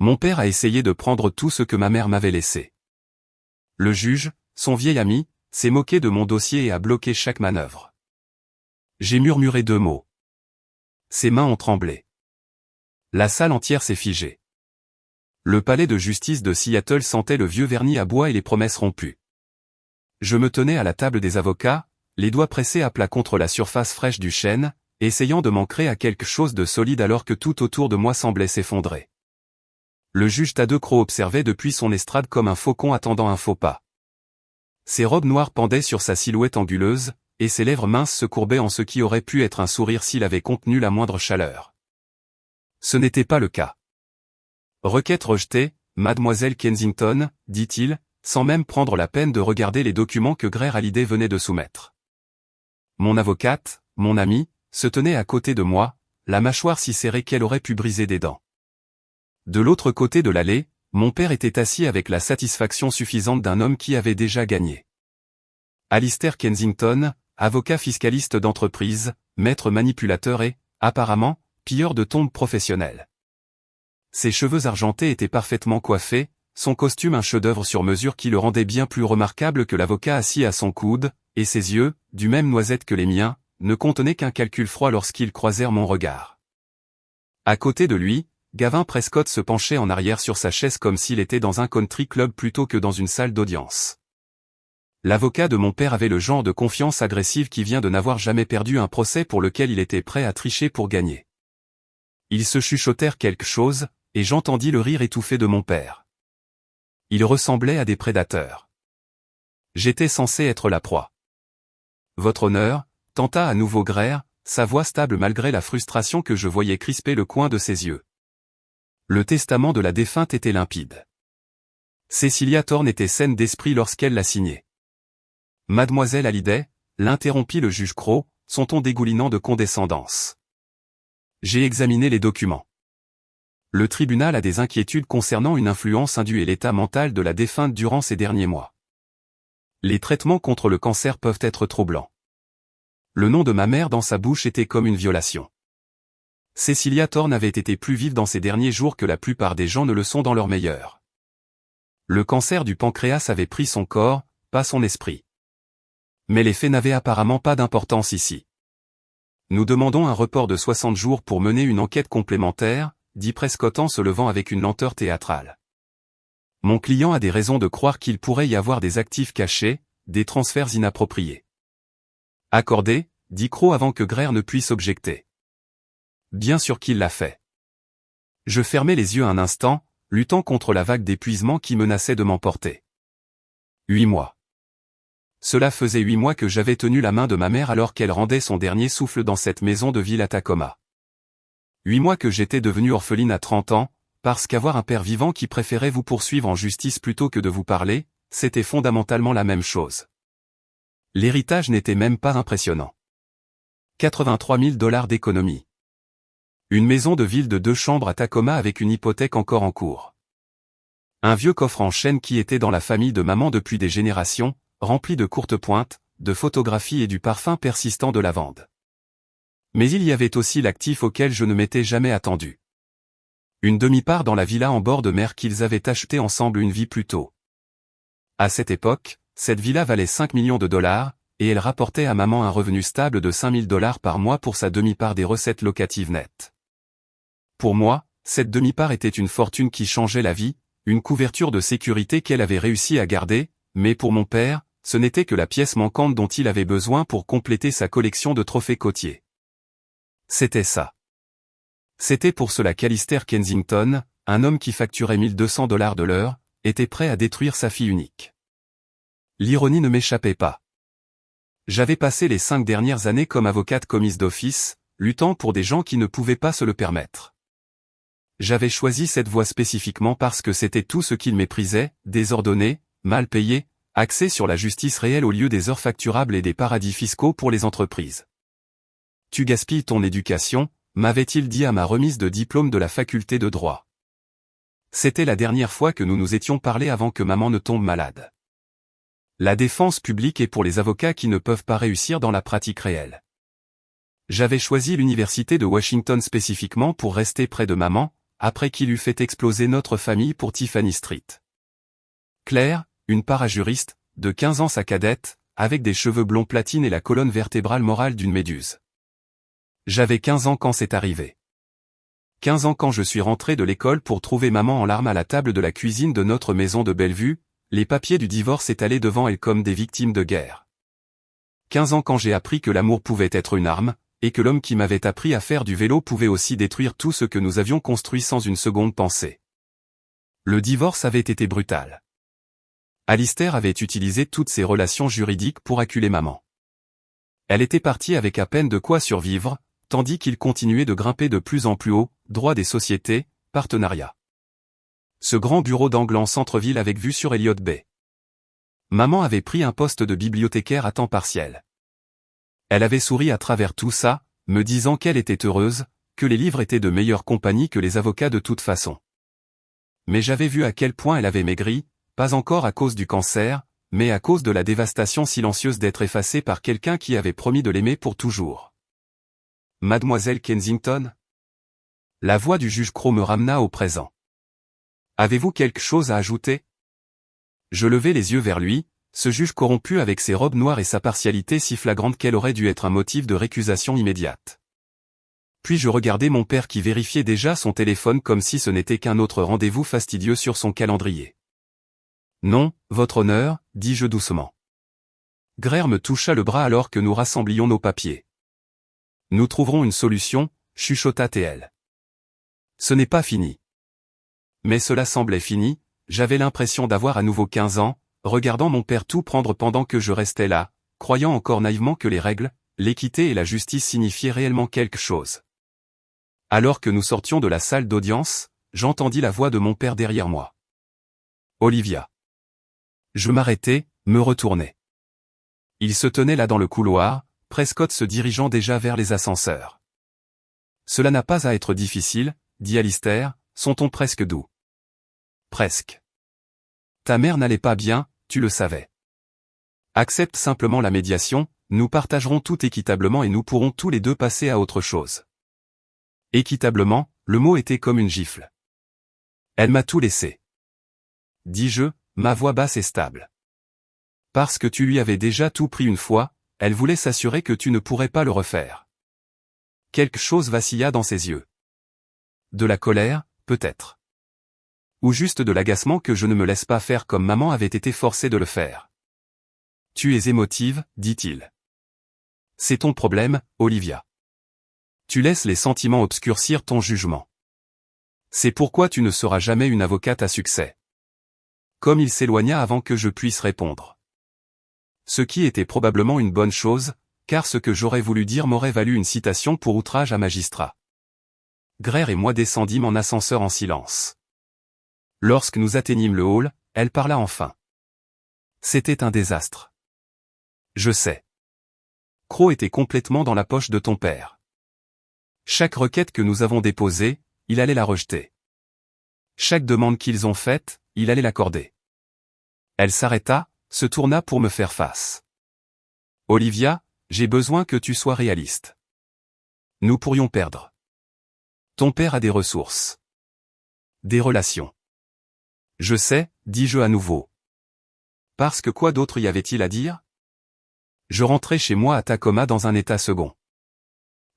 Mon père a essayé de prendre tout ce que ma mère m'avait laissé. Le juge, son vieil ami, s'est moqué de mon dossier et a bloqué chaque manœuvre. J'ai murmuré 2 mots. Ses mains ont tremblé. La salle entière s'est figée. Le palais de justice de Seattle sentait le vieux vernis à bois et les promesses rompues. Je me tenais à la table des avocats, les doigts pressés à plat contre la surface fraîche du chêne, essayant de m'ancrer à quelque chose de solide alors que tout autour de moi semblait s'effondrer. Le juge Tadecro observait depuis son estrade comme un faucon attendant un faux pas. Ses robes noires pendaient sur sa silhouette anguleuse, et ses lèvres minces se courbaient en ce qui aurait pu être un sourire s'il avait contenu la moindre chaleur. Ce n'était pas le cas. Requête rejetée, mademoiselle Kensington, dit-il, sans même prendre la peine de regarder les documents que Greer Hallyday venait de soumettre. Mon avocate, mon amie, se tenait à côté de moi, la mâchoire si serrée qu'elle aurait pu briser des dents. De l'autre côté de l'allée, mon père était assis avec la satisfaction suffisante d'un homme qui avait déjà gagné. Alistair Kensington, avocat fiscaliste d'entreprise, maître manipulateur et, apparemment, pilleur de tombes professionnel. Ses cheveux argentés étaient parfaitement coiffés, son costume un chef-d'œuvre sur mesure qui le rendait bien plus remarquable que l'avocat assis à son coude, et ses yeux, du même noisette que les miens, ne contenaient qu'un calcul froid lorsqu'ils croisèrent mon regard. À côté de lui, Gavin Prescott se penchait en arrière sur sa chaise comme s'il était dans un country club plutôt que dans une salle d'audience. L'avocat de mon père avait le genre de confiance agressive qui vient de n'avoir jamais perdu un procès pour lequel il était prêt à tricher pour gagner. Ils se chuchotèrent quelque chose, et j'entendis le rire étouffé de mon père. Ils ressemblaient à des prédateurs. J'étais censé être la proie. Votre honneur, tenta à nouveau Greer, sa voix stable malgré la frustration que je voyais crisper le coin de ses yeux. Le testament de la défunte était limpide. Cecilia Thorne était saine d'esprit lorsqu'elle l'a signé. Mademoiselle Hallyday, l'interrompit le juge Crowe, son ton dégoulinant de condescendance. J'ai examiné les documents. Le tribunal a des inquiétudes concernant une influence indue et l'état mental de la défunte durant ces derniers mois. Les traitements contre le cancer peuvent être troublants. Le nom de ma mère dans sa bouche était comme une violation. Cecilia Thorne avait été plus vive dans ces derniers jours que la plupart des gens ne le sont dans leur meilleur. Le cancer du pancréas avait pris son corps, pas son esprit. Mais les faits n'avaient apparemment pas d'importance ici. Nous demandons un report de 60 jours pour mener une enquête complémentaire, dit Prescott en se levant avec une lenteur théâtrale. Mon client a des raisons de croire qu'il pourrait y avoir des actifs cachés, des transferts inappropriés. Accordé, dit Crowe avant que Greer ne puisse objecter. Bien sûr qu'il l'a fait. Je fermai les yeux un instant, luttant contre la vague d'épuisement qui menaçait de m'emporter. 8 mois. Cela faisait 8 mois que j'avais tenu la main de ma mère alors qu'elle rendait son dernier souffle dans cette maison de ville à Tacoma. 8 mois que j'étais devenue orpheline à 30 ans, parce qu'avoir un père vivant qui préférait vous poursuivre en justice plutôt que de vous parler, c'était fondamentalement la même chose. L'héritage n'était même pas impressionnant. 83 000 $ d'économie. Une maison de ville de 2 chambres à Tacoma avec une hypothèque encore en cours. Un vieux coffre en chêne qui était dans la famille de maman depuis des générations, rempli de courtes pointes, de photographies et du parfum persistant de lavande. Mais il y avait aussi l'actif auquel je ne m'étais jamais attendu. Une demi-part dans la villa en bord de mer qu'ils avaient acheté ensemble une vie plus tôt. À cette époque, cette villa valait 5 millions de $, et elle rapportait à maman un revenu stable de 5 000 $ par mois pour sa demi-part des recettes locatives nettes. Pour moi, cette demi-part était une fortune qui changeait la vie, une couverture de sécurité qu'elle avait réussi à garder, mais pour mon père, ce n'était que la pièce manquante dont il avait besoin pour compléter sa collection de trophées côtiers. C'était ça. C'était pour cela qu'Alistair Kensington, un homme qui facturait 1 200 $ de l'heure, était prêt à détruire sa fille unique. L'ironie ne m'échappait pas. J'avais passé les 5 dernières années comme avocate commise d'office, luttant pour des gens qui ne pouvaient pas se le permettre. J'avais choisi cette voie spécifiquement parce que c'était tout ce qu'ils méprisaient, désordonné, mal payé, axé sur la justice réelle au lieu des heures facturables et des paradis fiscaux pour les entreprises. Tu gaspilles ton éducation, m'avait-il dit à ma remise de diplôme de la faculté de droit. C'était la dernière fois que nous nous étions parlé avant que maman ne tombe malade. La défense publique est pour les avocats qui ne peuvent pas réussir dans la pratique réelle. J'avais choisi l'université de Washington spécifiquement pour rester près de maman, après qu'il eut fait exploser notre famille pour Tiffany Street. Claire, une parajuriste, de 15 ans sa cadette, avec des cheveux blonds platine et la colonne vertébrale morale d'une méduse. J'avais 15 ans quand c'est arrivé. 15 ans quand je suis rentré de l'école pour trouver maman en larmes à la table de la cuisine de notre maison de Bellevue, les papiers du divorce étalés devant elle comme des victimes de guerre. 15 ans quand j'ai appris que l'amour pouvait être une arme, et que l'homme qui m'avait appris à faire du vélo pouvait aussi détruire tout ce que nous avions construit sans une seconde pensée. Le divorce avait été brutal. Alistair avait utilisé toutes ses relations juridiques pour acculer maman. Elle était partie avec à peine de quoi survivre, tandis qu'il continuait de grimper de plus en plus haut, droit des sociétés, partenariat. Ce grand bureau d'angle en centre-ville avec vue sur Elliott Bay. Maman avait pris un poste de bibliothécaire à temps partiel. Elle avait souri à travers tout ça, me disant qu'elle était heureuse, que les livres étaient de meilleure compagnie que les avocats de toute façon. Mais j'avais vu à quel point elle avait maigri, pas encore à cause du cancer, mais à cause de la dévastation silencieuse d'être effacée par quelqu'un qui avait promis de l'aimer pour toujours. Mademoiselle Kensington? La voix du juge Crowe me ramena au présent. Avez-vous quelque chose à ajouter? Je levai les yeux vers lui, ce juge corrompu avec ses robes noires et sa partialité si flagrante qu'elle aurait dû être un motif de récusation immédiate. Puis je regardai mon père qui vérifiait déjà son téléphone comme si ce n'était qu'un autre rendez-vous fastidieux sur son calendrier. Non, votre honneur, dis-je doucement. Greer me toucha le bras alors que nous rassemblions nos papiers. Nous trouverons une solution, chuchota T.L. Ce n'est pas fini. Mais cela semblait fini, j'avais l'impression d'avoir à nouveau 15 ans, regardant mon père tout prendre pendant que je restais là, croyant encore naïvement que les règles, l'équité et la justice signifiaient réellement quelque chose. Alors que nous sortions de la salle d'audience, j'entendis la voix de mon père derrière moi. Olivia. Je m'arrêtai, me retournai. Il se tenait là dans le couloir, Prescott se dirigeant déjà vers les ascenseurs. Cela n'a pas à être difficile, dit Alistair, son ton presque doux. Presque. Ta mère n'allait pas bien, tu le savais. Accepte simplement la médiation, nous partagerons tout équitablement et nous pourrons tous les deux passer à autre chose. Équitablement, le mot était comme une gifle. Elle m'a tout laissé. Dis-je, ma voix basse et stable. Parce que tu lui avais déjà tout pris une fois, elle voulait s'assurer que tu ne pourrais pas le refaire. Quelque chose vacilla dans ses yeux. De la colère, peut-être. Ou juste de l'agacement que je ne me laisse pas faire comme maman avait été forcée de le faire. Tu es émotive, dit-il. C'est ton problème, Olivia. Tu laisses les sentiments obscurcir ton jugement. C'est pourquoi tu ne seras jamais une avocate à succès. Comme il s'éloigna avant que je puisse répondre. Ce qui était probablement une bonne chose, car ce que j'aurais voulu dire m'aurait valu une citation pour outrage à magistrat. Greer et moi descendîmes en ascenseur en silence. Lorsque nous atteignîmes le hall, elle parla enfin. C'était un désastre. Je sais. Crowe était complètement dans la poche de ton père. Chaque requête que nous avons déposée, il allait la rejeter. Chaque demande qu'ils ont faite, il allait l'accorder. Elle s'arrêta, se tourna pour me faire face. Olivia, j'ai besoin que tu sois réaliste. Nous pourrions perdre. Ton père a des ressources. Des relations. Je sais, dis-je à nouveau. Parce que quoi d'autre y avait-il à dire? Je rentrai chez moi à Tacoma dans un état second.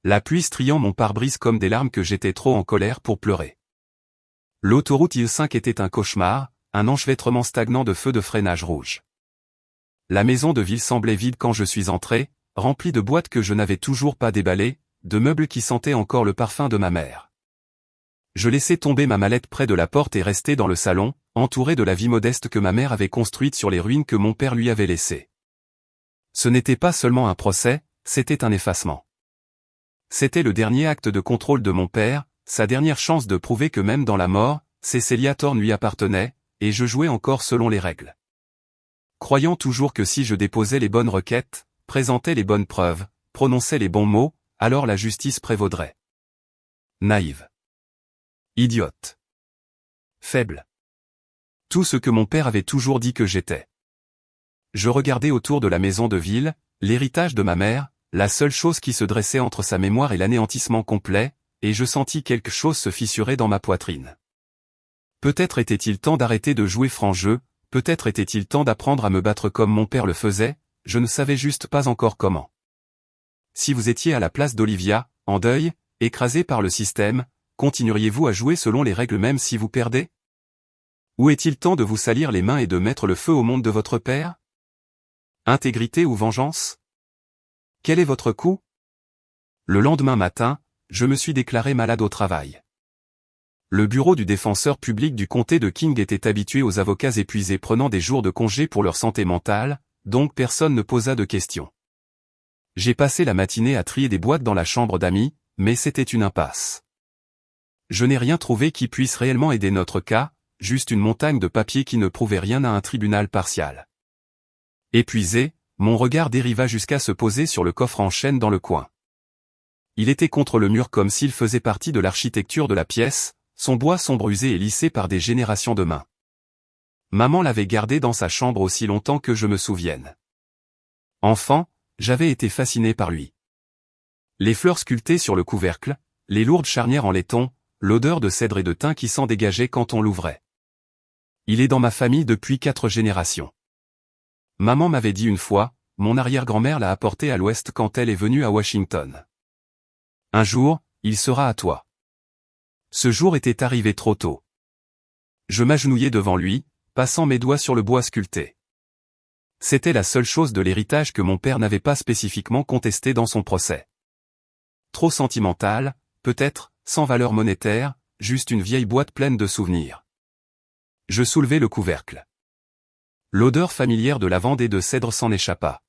La pluie striant mon pare-brise comme des larmes que j'étais trop en colère pour pleurer. L'autoroute I-5 était un cauchemar, un enchevêtrement stagnant de feux de freinage rouge. La maison de ville semblait vide quand je suis entré, remplie de boîtes que je n'avais toujours pas déballées, de meubles qui sentaient encore le parfum de ma mère. Je laissai tomber ma mallette près de la porte et restai dans le salon, entouré de la vie modeste que ma mère avait construite sur les ruines que mon père lui avait laissées. Ce n'était pas seulement un procès, c'était un effacement. C'était le dernier acte de contrôle de mon père, sa dernière chance de prouver que même dans la mort, Cecilia Thorne lui appartenait, et je jouais encore selon les règles. Croyant toujours que si je déposais les bonnes requêtes, présentais les bonnes preuves, prononçais les bons mots, alors la justice prévaudrait. Naïve. Idiote. Faible. Tout ce que mon père avait toujours dit que j'étais. Je regardais autour de la maison de ville, l'héritage de ma mère, la seule chose qui se dressait entre sa mémoire et l'anéantissement complet, et je sentis quelque chose se fissurer dans ma poitrine. Peut-être était-il temps d'arrêter de jouer franc jeu, peut-être était-il temps d'apprendre à me battre comme mon père le faisait, je ne savais juste pas encore comment. Si vous étiez à la place d'Olivia, en deuil, écrasé par le système, continueriez-vous à jouer selon les règles même si vous perdez? Ou est-il temps de vous salir les mains et de mettre le feu au monde de votre père? Intégrité ou vengeance? Quel est votre coup? Le lendemain matin, je me suis déclaré malade au travail. Le bureau du défenseur public du comté de King était habitué aux avocats épuisés prenant des jours de congé pour leur santé mentale, donc personne ne posa de questions. J'ai passé la matinée à trier des boîtes dans la chambre d'amis, mais c'était une impasse. Je n'ai rien trouvé qui puisse réellement aider notre cas, juste une montagne de papier qui ne prouvait rien à un tribunal partial. Épuisé, mon regard dériva jusqu'à se poser sur le coffre en chêne dans le coin. Il était contre le mur comme s'il faisait partie de l'architecture de la pièce, son bois sombre usé et lissé par des générations de mains. Maman l'avait gardé dans sa chambre aussi longtemps que je me souvienne. Enfant, j'avais été fasciné par lui. Les fleurs sculptées sur le couvercle, les lourdes charnières en laiton, l'odeur de cèdre et de thym qui s'en dégageait quand on l'ouvrait. Il est dans ma famille depuis 4 générations. Maman m'avait dit une fois, mon arrière-grand-mère l'a apporté à l'Ouest quand elle est venue à Washington. Un jour, il sera à toi. Ce jour était arrivé trop tôt. Je m'agenouillai devant lui, passant mes doigts sur le bois sculpté. C'était la seule chose de l'héritage que mon père n'avait pas spécifiquement contesté dans son procès. Trop sentimental, peut-être, sans valeur monétaire, juste une vieille boîte pleine de souvenirs. Je soulevai le couvercle. L'odeur familière de lavande et de cèdre s'en échappa.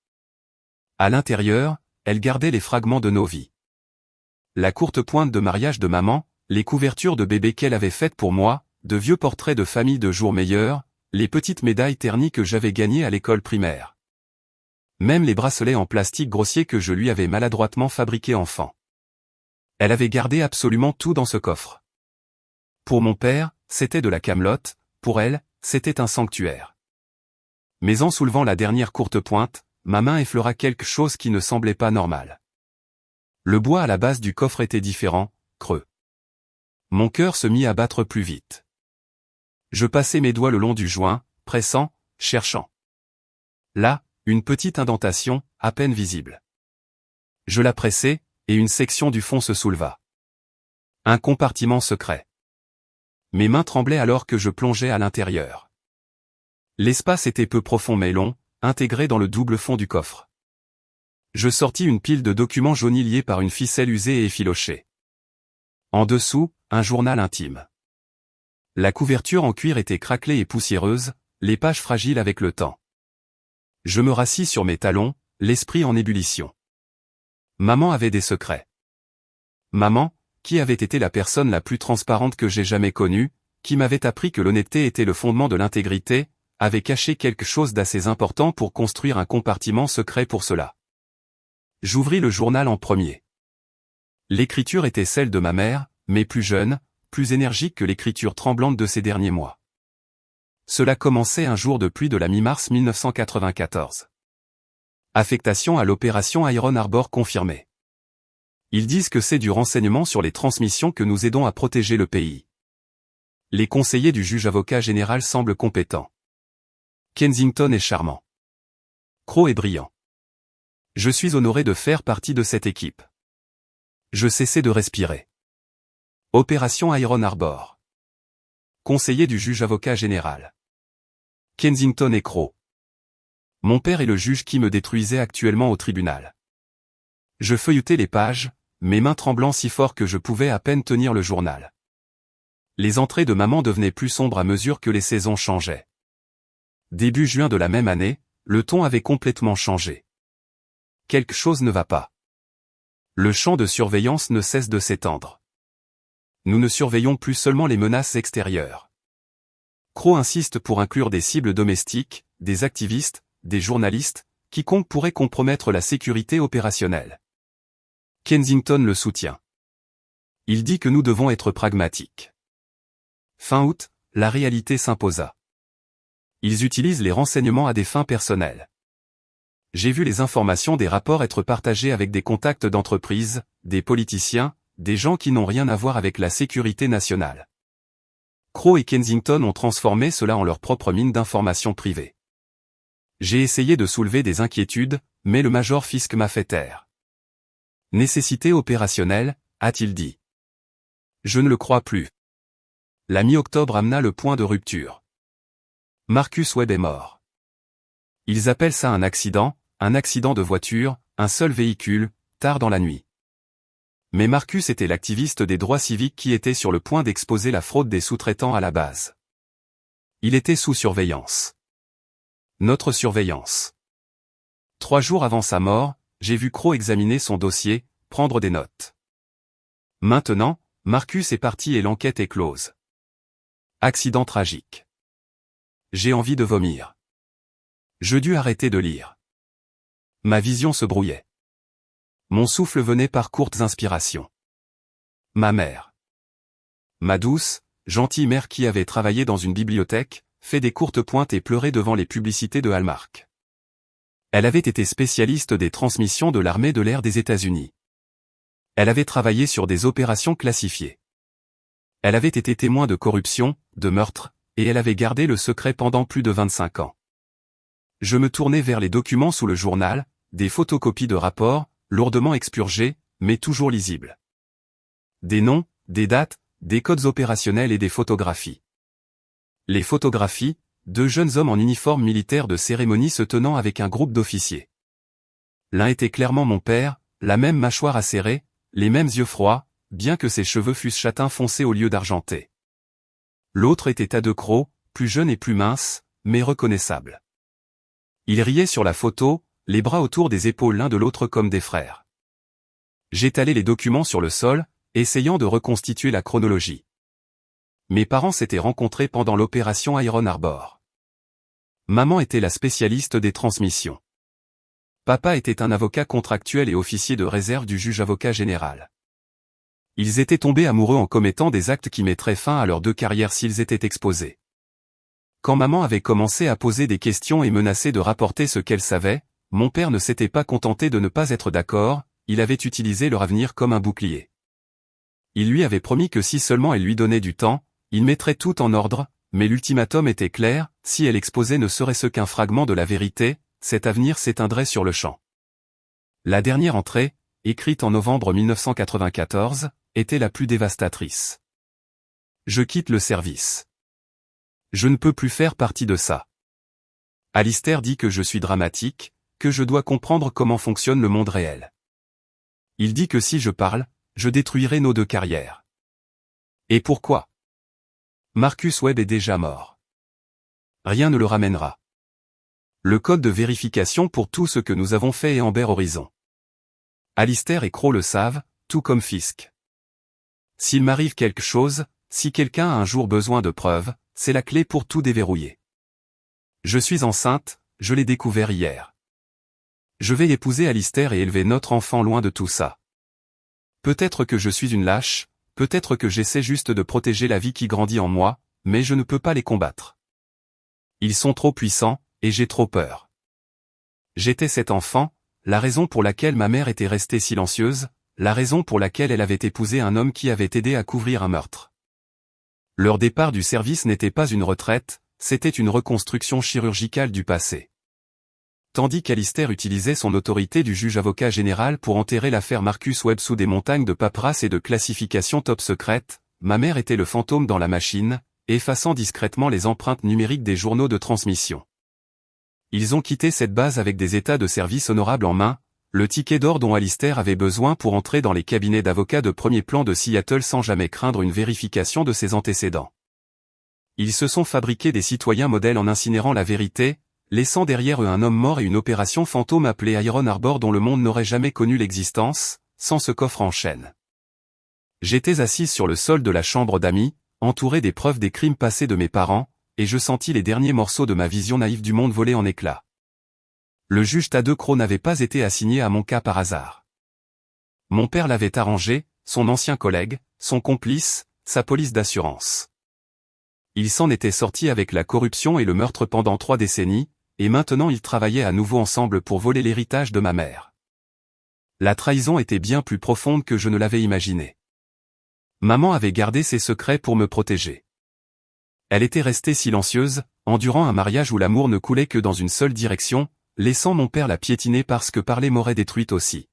À l'intérieur, elle gardait les fragments de nos vies. La courte pointe de mariage de maman, les couvertures de bébé qu'elle avait faites pour moi, de vieux portraits de famille de jours meilleurs, les petites médailles ternies que j'avais gagnées à l'école primaire. Même les bracelets en plastique grossier que je lui avais maladroitement fabriqués enfant. Elle avait gardé absolument tout dans ce coffre. Pour mon père, c'était de la camelote, pour elle, c'était un sanctuaire. Mais en soulevant la dernière courte pointe, ma main effleura quelque chose qui ne semblait pas normal. Le bois à la base du coffre était différent, creux. Mon cœur se mit à battre plus vite. Je passai mes doigts le long du joint, pressant, cherchant. Là, une petite indentation, à peine visible. Je la pressai, et une section du fond se souleva. Un compartiment secret. Mes mains tremblaient alors que je plongeais à l'intérieur. L'espace était peu profond mais long, intégré dans le double fond du coffre. Je sortis une pile de documents jaunis liés par une ficelle usée et effilochée. En dessous, un journal intime. La couverture en cuir était craquelée et poussiéreuse, les pages fragiles avec le temps. Je me rassis sur mes talons, l'esprit en ébullition. Maman avait des secrets. Maman, qui avait été la personne la plus transparente que j'ai jamais connue, qui m'avait appris que l'honnêteté était le fondement de l'intégrité, avait caché quelque chose d'assez important pour construire un compartiment secret pour cela. J'ouvris le journal en premier. L'écriture était celle de ma mère, mais plus jeune, plus énergique que l'écriture tremblante de ces derniers mois. Cela commençait un jour de pluie de la mi-mars 1994. Affectation à l'opération Iron Harbor confirmée. Ils disent que c'est du renseignement sur les transmissions que nous aidons à protéger le pays. Les conseillers du juge-avocat général semblent compétents. Kensington est charmant. Crowe est brillant. Je suis honoré de faire partie de cette équipe. Je cessais de respirer. Opération Iron Harbor. Conseiller du juge-avocat général. Kensington et Crowe. Mon père est le juge qui me détruisait actuellement au tribunal. Je feuilletais les pages, mes mains tremblant si fort que je pouvais à peine tenir le journal. Les entrées de maman devenaient plus sombres à mesure que les saisons changeaient. Début juin de la même année, le ton avait complètement changé. Quelque chose ne va pas. Le champ de surveillance ne cesse de s'étendre. Nous ne surveillons plus seulement les menaces extérieures. Crowe insiste pour inclure des cibles domestiques, des activistes, des journalistes, quiconque pourrait compromettre la sécurité opérationnelle. Kensington le soutient. Il dit que nous devons être pragmatiques. Fin août, la réalité s'imposa. Ils utilisent les renseignements à des fins personnelles. J'ai vu les informations des rapports être partagées avec des contacts d'entreprises, des politiciens, des gens qui n'ont rien à voir avec la sécurité nationale. Crowe et Kensington ont transformé cela en leur propre mine d'informations privées. J'ai essayé de soulever des inquiétudes, mais le Major Fisk m'a fait taire. Nécessité opérationnelle, a-t-il dit. Je ne le crois plus. La mi-octobre amena le point de rupture. Marcus Webb est mort. Ils appellent ça un accident de voiture, un seul véhicule, tard dans la nuit. Mais Marcus était l'activiste des droits civiques qui était sur le point d'exposer la fraude des sous-traitants à la base. Il était sous surveillance. Notre surveillance. 3 jours avant sa mort, j'ai vu Crowe examiner son dossier, prendre des notes. Maintenant, Marcus est parti et l'enquête est close. Accident tragique. J'ai envie de vomir. Je dus arrêter de lire. Ma vision se brouillait. Mon souffle venait par courtes inspirations. Ma mère. Ma douce, gentille mère qui avait travaillé dans une bibliothèque, fait des courtes pointes et pleurait devant les publicités de Hallmark. Elle avait été spécialiste des transmissions de l'armée de l'air des États-Unis. Elle avait travaillé sur des opérations classifiées. Elle avait été témoin de corruption, de meurtre, et elle avait gardé le secret pendant plus de 25 ans. Je me tournais vers les documents sous le journal, des photocopies de rapports, lourdement expurgés, mais toujours lisibles. Des noms, des dates, des codes opérationnels et des photographies. Les photographies, 2 jeunes hommes en uniforme militaire de cérémonie se tenant avec un groupe d'officiers. L'un était clairement mon père, la même mâchoire acérée, les mêmes yeux froids, bien que ses cheveux fussent châtain foncé au lieu d'argentés. L'autre était Thad Crowe, plus jeune et plus mince, mais reconnaissable. Il riait sur la photo, les bras autour des épaules l'un de l'autre comme des frères. J'étalai les documents sur le sol, essayant de reconstituer la chronologie. Mes parents s'étaient rencontrés pendant l'opération Iron Harbor. Maman était la spécialiste des transmissions. Papa était un avocat contractuel et officier de réserve du juge-avocat général. Ils étaient tombés amoureux en commettant des actes qui mettraient fin à leurs 2 carrières s'ils étaient exposés. Quand maman avait commencé à poser des questions et menacé de rapporter ce qu'elle savait, mon père ne s'était pas contenté de ne pas être d'accord, il avait utilisé leur avenir comme un bouclier. Il lui avait promis que si seulement elle lui donnait du temps, il mettrait tout en ordre, mais l'ultimatum était clair, si elle exposait ne serait-ce qu'un fragment de la vérité, cet avenir s'éteindrait sur le champ. La dernière entrée, écrite en novembre 1994, était la plus dévastatrice. Je quitte le service. Je ne peux plus faire partie de ça. Alistair dit que je suis dramatique, que je dois comprendre comment fonctionne le monde réel. Il dit que si je parle, je détruirai nos 2 carrières. Et pourquoi? Marcus Webb est déjà mort. Rien ne le ramènera. Le code de vérification pour tout ce que nous avons fait est Amber Horizon. Alistair et Crowe le savent, tout comme Fisk. S'il m'arrive quelque chose, si quelqu'un a un jour besoin de preuves, c'est la clé pour tout déverrouiller. Je suis enceinte, je l'ai découvert hier. Je vais épouser Alistair et élever notre enfant loin de tout ça. Peut-être que je suis une lâche, peut-être que j'essaie juste de protéger la vie qui grandit en moi, mais je ne peux pas les combattre. Ils sont trop puissants, et j'ai trop peur. J'étais cet enfant, la raison pour laquelle ma mère était restée silencieuse, la raison pour laquelle elle avait épousé un homme qui avait aidé à couvrir un meurtre. Leur départ du service n'était pas une retraite, c'était une reconstruction chirurgicale du passé. Tandis qu'Alistair utilisait son autorité du juge-avocat général pour enterrer l'affaire Marcus Webb sous des montagnes de paperasse et de classifications top secrètes, ma mère était le fantôme dans la machine, effaçant discrètement les empreintes numériques des journaux de transmission. Ils ont quitté cette base avec des états de service honorables en main, le ticket d'or dont Alistair avait besoin pour entrer dans les cabinets d'avocats de premier plan de Seattle sans jamais craindre une vérification de ses antécédents. Ils se sont fabriqués des citoyens modèles en incinérant la vérité, laissant derrière eux un homme mort et une opération fantôme appelée Iron Harbor dont le monde n'aurait jamais connu l'existence, sans ce coffre en chaîne. J'étais assise sur le sol de la chambre d'amis, entourée des preuves des crimes passés de mes parents, et je sentis les derniers morceaux de ma vision naïve du monde voler en éclats. Le juge Thad Crowe n'avait pas été assigné à mon cas par hasard. Mon père l'avait arrangé, son ancien collègue, son complice, sa police d'assurance. Il s'en était sorti avec la corruption et le meurtre pendant 3 décennies, et maintenant ils travaillaient à nouveau ensemble pour voler l'héritage de ma mère. La trahison était bien plus profonde que je ne l'avais imaginé. Maman avait gardé ses secrets pour me protéger. Elle était restée silencieuse, endurant un mariage où l'amour ne coulait que dans une seule direction, laissant mon père la piétiner parce que parler m'aurait détruite aussi.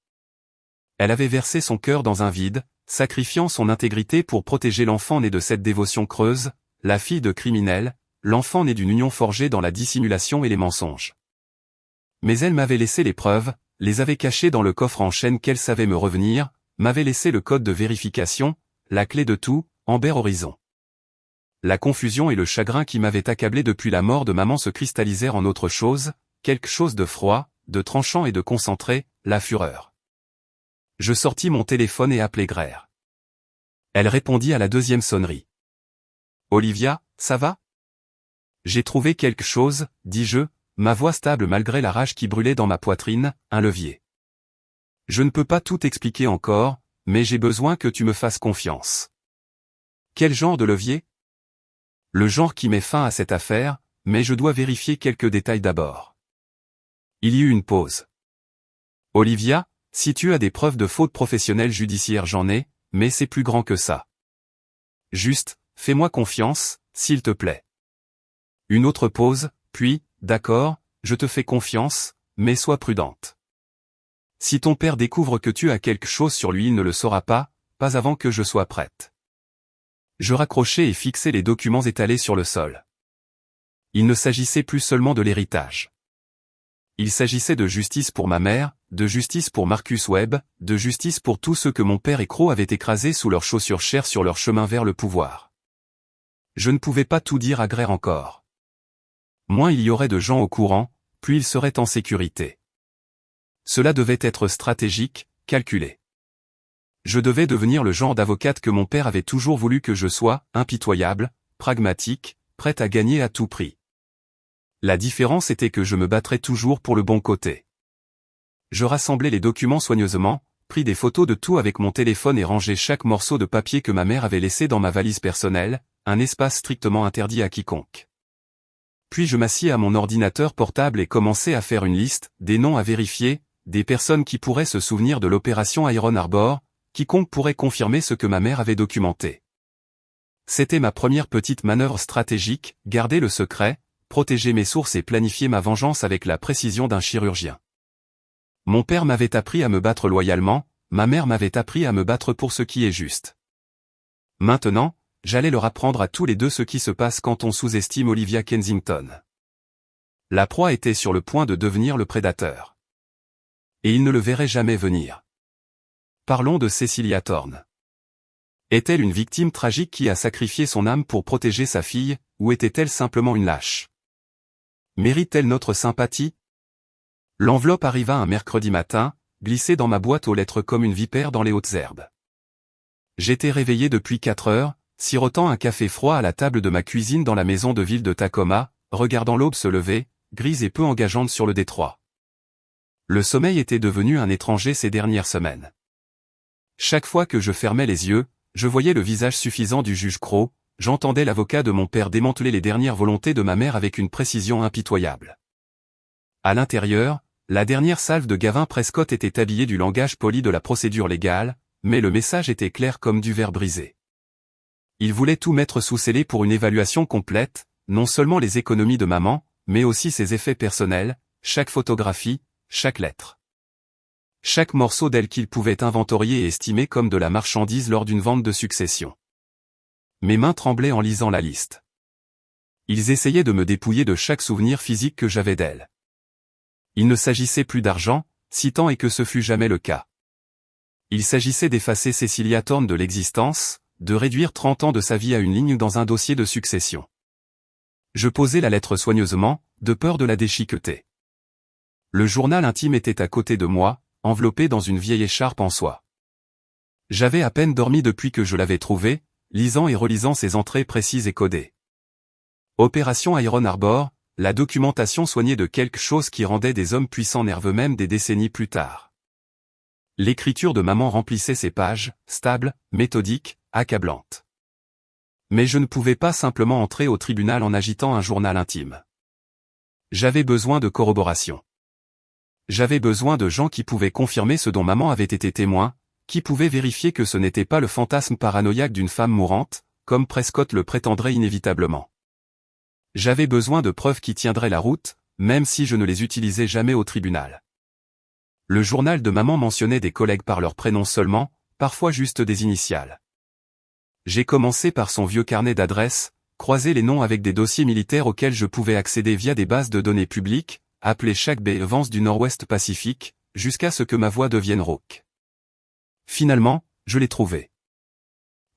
Elle avait versé son cœur dans un vide, sacrifiant son intégrité pour protéger l'enfant né de cette dévotion creuse, la fille de criminels, l'enfant né d'une union forgée dans la dissimulation et les mensonges. Mais elle m'avait laissé les preuves, les avait cachées dans le coffre en chêne qu'elle savait me revenir, m'avait laissé le code de vérification, la clé de tout, Amber Horizon. La confusion et le chagrin qui m'avaient accablé depuis la mort de maman se cristallisèrent en autre chose, quelque chose de froid, de tranchant et de concentré, la fureur. Je sortis mon téléphone et appelai Grère. Elle répondit à la deuxième sonnerie. « Olivia, ça va ?» « J'ai trouvé quelque chose, dis-je, ma voix stable malgré la rage qui brûlait dans ma poitrine, un levier. Je ne peux pas tout expliquer encore, mais j'ai besoin que tu me fasses confiance. Quel genre de levier ? Le genre qui met fin à cette affaire, mais je dois vérifier quelques détails d'abord. Il y eut une pause. Olivia, si tu as des preuves de faute professionnelle judiciaire j'en ai, mais c'est plus grand que ça. Juste, fais-moi confiance, s'il te plaît. Une autre pause, puis, d'accord, je te fais confiance, mais sois prudente. Si ton père découvre que tu as quelque chose sur lui il ne le saura pas avant que je sois prête. Je raccrochai et fixai les documents étalés sur le sol. Il ne s'agissait plus seulement de l'héritage. Il s'agissait de justice pour ma mère, de justice pour Marcus Webb, de justice pour tous ceux que mon père et Crow avaient écrasés sous leurs chaussures chères sur leur chemin vers le pouvoir. Je ne pouvais pas tout dire à Grère encore. Moins il y aurait de gens au courant, plus il serait en sécurité. Cela devait être stratégique, calculé. Je devais devenir le genre d'avocate que mon père avait toujours voulu que je sois, impitoyable, pragmatique, prête à gagner à tout prix. La différence était que je me battrais toujours pour le bon côté. Je rassemblai les documents soigneusement, pris des photos de tout avec mon téléphone et rangeai chaque morceau de papier que ma mère avait laissé dans ma valise personnelle, un espace strictement interdit à quiconque. Puis je m'assis à mon ordinateur portable et commençai à faire une liste, des noms à vérifier, des personnes qui pourraient se souvenir de l'opération Iron Harbor, quiconque pourrait confirmer ce que ma mère avait documenté. C'était ma première petite manœuvre stratégique, garder le secret, protéger mes sources et planifier ma vengeance avec la précision d'un chirurgien. Mon père m'avait appris à me battre loyalement, ma mère m'avait appris à me battre pour ce qui est juste. Maintenant, j'allais leur apprendre à tous les deux ce qui se passe quand on sous-estime Olivia Kensington. La proie était sur le point de devenir le prédateur. Et il ne le verrait jamais venir. Parlons de Cecilia Thorne. Est-elle une victime tragique qui a sacrifié son âme pour protéger sa fille, ou était-elle simplement une lâche ? Mérite-t-elle notre sympathie ? L'enveloppe arriva un mercredi matin, glissée dans ma boîte aux lettres comme une vipère dans les hautes herbes. J'étais réveillé depuis 4 heures, sirotant un café froid à la table de ma cuisine dans la maison de ville de Tacoma, regardant l'aube se lever, grise et peu engageante sur le détroit. Le sommeil était devenu un étranger ces dernières semaines. Chaque fois que je fermais les yeux, je voyais le visage suffisant du juge Crow, j'entendais l'avocat de mon père démanteler les dernières volontés de ma mère avec une précision impitoyable. À l'intérieur, la dernière salve de Gavin Prescott était habillée du langage poli de la procédure légale, mais le message était clair comme du verre brisé. Il voulait tout mettre sous scellé pour une évaluation complète, non seulement les économies de maman, mais aussi ses effets personnels, chaque photographie, chaque lettre. Chaque morceau d'elle qu'il pouvait inventorier et estimer comme de la marchandise lors d'une vente de succession. Mes mains tremblaient en lisant la liste. Ils essayaient de me dépouiller de chaque souvenir physique que j'avais d'elle. Il ne s'agissait plus d'argent, si tant est que ce fût jamais le cas. Il s'agissait d'effacer Cecilia Thorne de l'existence, de réduire 30 ans de sa vie à une ligne dans un dossier de succession. Je posai la lettre soigneusement, de peur de la déchiqueter. Le journal intime était à côté de moi, enveloppé dans une vieille écharpe en soie. J'avais à peine dormi depuis que je l'avais trouvé, lisant et relisant ses entrées précises et codées. Opération Iron Harbor, la documentation soignée de quelque chose qui rendait des hommes puissants nerveux même des décennies plus tard. L'écriture de maman remplissait ces pages, stable, méthodique, accablante. Mais je ne pouvais pas simplement entrer au tribunal en agitant un journal intime. J'avais besoin de corroboration. J'avais besoin de gens qui pouvaient confirmer ce dont maman avait été témoin, Qui pouvait vérifier que ce n'était pas le fantasme paranoïaque d'une femme mourante, comme Prescott le prétendrait inévitablement. J'avais besoin de preuves qui tiendraient la route, même si je ne les utilisais jamais au tribunal. Le journal de maman mentionnait des collègues par leur prénom seulement, parfois juste des initiales. J'ai commencé par son vieux carnet d'adresses, croisé les noms avec des dossiers militaires auxquels je pouvais accéder via des bases de données publiques, appelées chaque baie Vance du Nord-Ouest Pacifique, jusqu'à ce que ma voix devienne rauque. Finalement, je l'ai trouvée.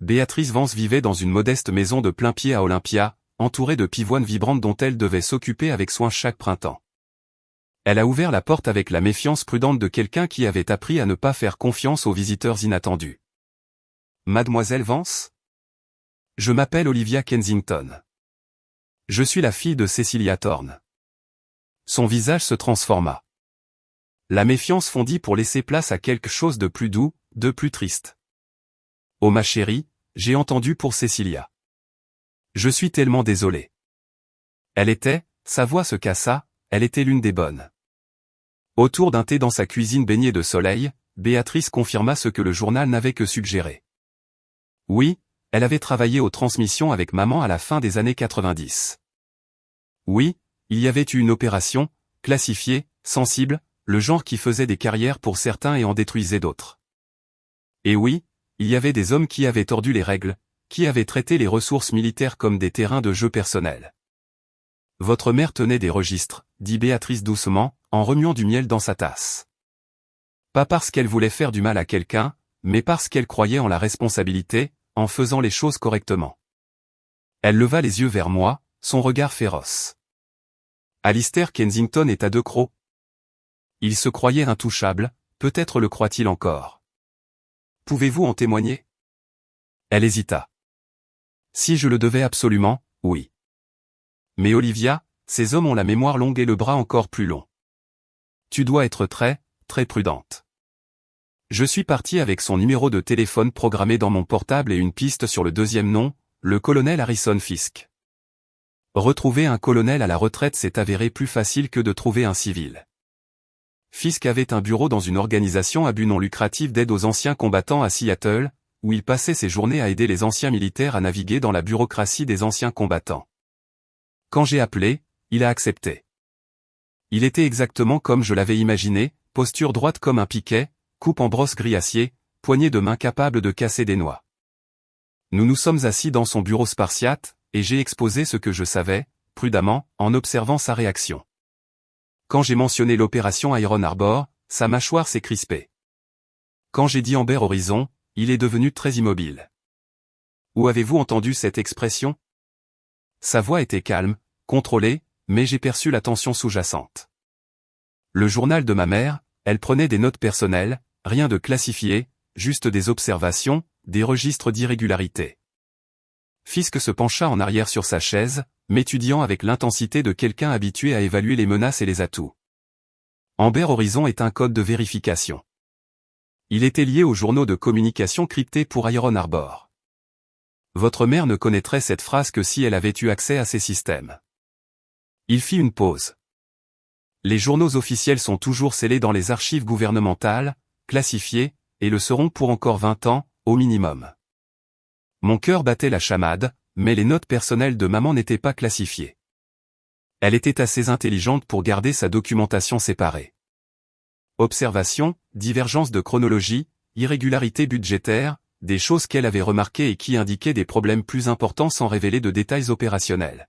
Béatrice Vance vivait dans une modeste maison de plain-pied à Olympia, entourée de pivoines vibrantes dont elle devait s'occuper avec soin chaque printemps. Elle a ouvert la porte avec la méfiance prudente de quelqu'un qui avait appris à ne pas faire confiance aux visiteurs inattendus. Mademoiselle Vance ? Je m'appelle Olivia Kensington. Je suis la fille de Cecilia Thorne. Son visage se transforma. La méfiance fondit pour laisser place à quelque chose de plus doux, de plus triste. Oh ma chérie, j'ai entendu pour Cecilia. Je suis tellement désolé. Sa voix se cassa, elle était l'une des bonnes. Autour d'un thé dans sa cuisine baignée de soleil, Béatrice confirma ce que le journal n'avait que suggéré. Oui, elle avait travaillé aux transmissions avec maman à la fin des années 90. Oui, il y avait eu une opération, classifiée, sensible, le genre qui faisait des carrières pour certains et en détruisait d'autres. Et oui, il y avait des hommes qui avaient tordu les règles, qui avaient traité les ressources militaires comme des terrains de jeu personnels. Votre mère tenait des registres, dit Béatrice doucement, en remuant du miel dans sa tasse. Pas parce qu'elle voulait faire du mal à quelqu'un, mais parce qu'elle croyait en la responsabilité, en faisant les choses correctement. Elle leva les yeux vers moi, son regard féroce. Alistair Kensington est à deux crocs. Il se croyait intouchable, peut-être le croit-il encore. Pouvez-vous en témoigner ? Elle hésita. Si je le devais absolument, oui. Mais Olivia, ces hommes ont la mémoire longue et le bras encore plus long. Tu dois être très, très prudente. Je suis parti avec son numéro de téléphone programmé dans mon portable et une piste sur le deuxième nom, le colonel Harrison Fisk. Retrouver un colonel à la retraite s'est avéré plus facile que de trouver un civil. Fisk avait un bureau dans une organisation à but non lucratif d'aide aux anciens combattants à Seattle, où il passait ses journées à aider les anciens militaires à naviguer dans la bureaucratie des anciens combattants. Quand j'ai appelé, il a accepté. Il était exactement comme je l'avais imaginé, posture droite comme un piquet, coupe en brosse gris acier, poignée de main capable de casser des noix. Nous nous sommes assis dans son bureau spartiate, et j'ai exposé ce que je savais, prudemment, en observant sa réaction. Quand j'ai mentionné l'opération Iron Harbor, sa mâchoire s'est crispée. Quand j'ai dit Amber Horizon, il est devenu très immobile. Où avez-vous entendu cette expression ? Sa voix était calme, contrôlée, mais j'ai perçu la tension sous-jacente. Le journal de ma mère, elle prenait des notes personnelles, rien de classifié, juste des observations, des registres d'irrégularité. Fisk se pencha en arrière sur sa chaise, m'étudiant avec l'intensité de quelqu'un habitué à évaluer les menaces et les atouts. Amber Horizon est un code de vérification. Il était lié aux journaux de communication cryptés pour Iron Harbor. Votre mère ne connaîtrait cette phrase que si elle avait eu accès à ces systèmes. Il fit une pause. Les journaux officiels sont toujours scellés dans les archives gouvernementales, classifiés, et le seront pour encore 20 ans, au minimum. Mon cœur battait la chamade, mais les notes personnelles de maman n'étaient pas classifiées. Elle était assez intelligente pour garder sa documentation séparée. Observations, divergence de chronologie, irrégularité budgétaire, des choses qu'elle avait remarquées et qui indiquaient des problèmes plus importants sans révéler de détails opérationnels.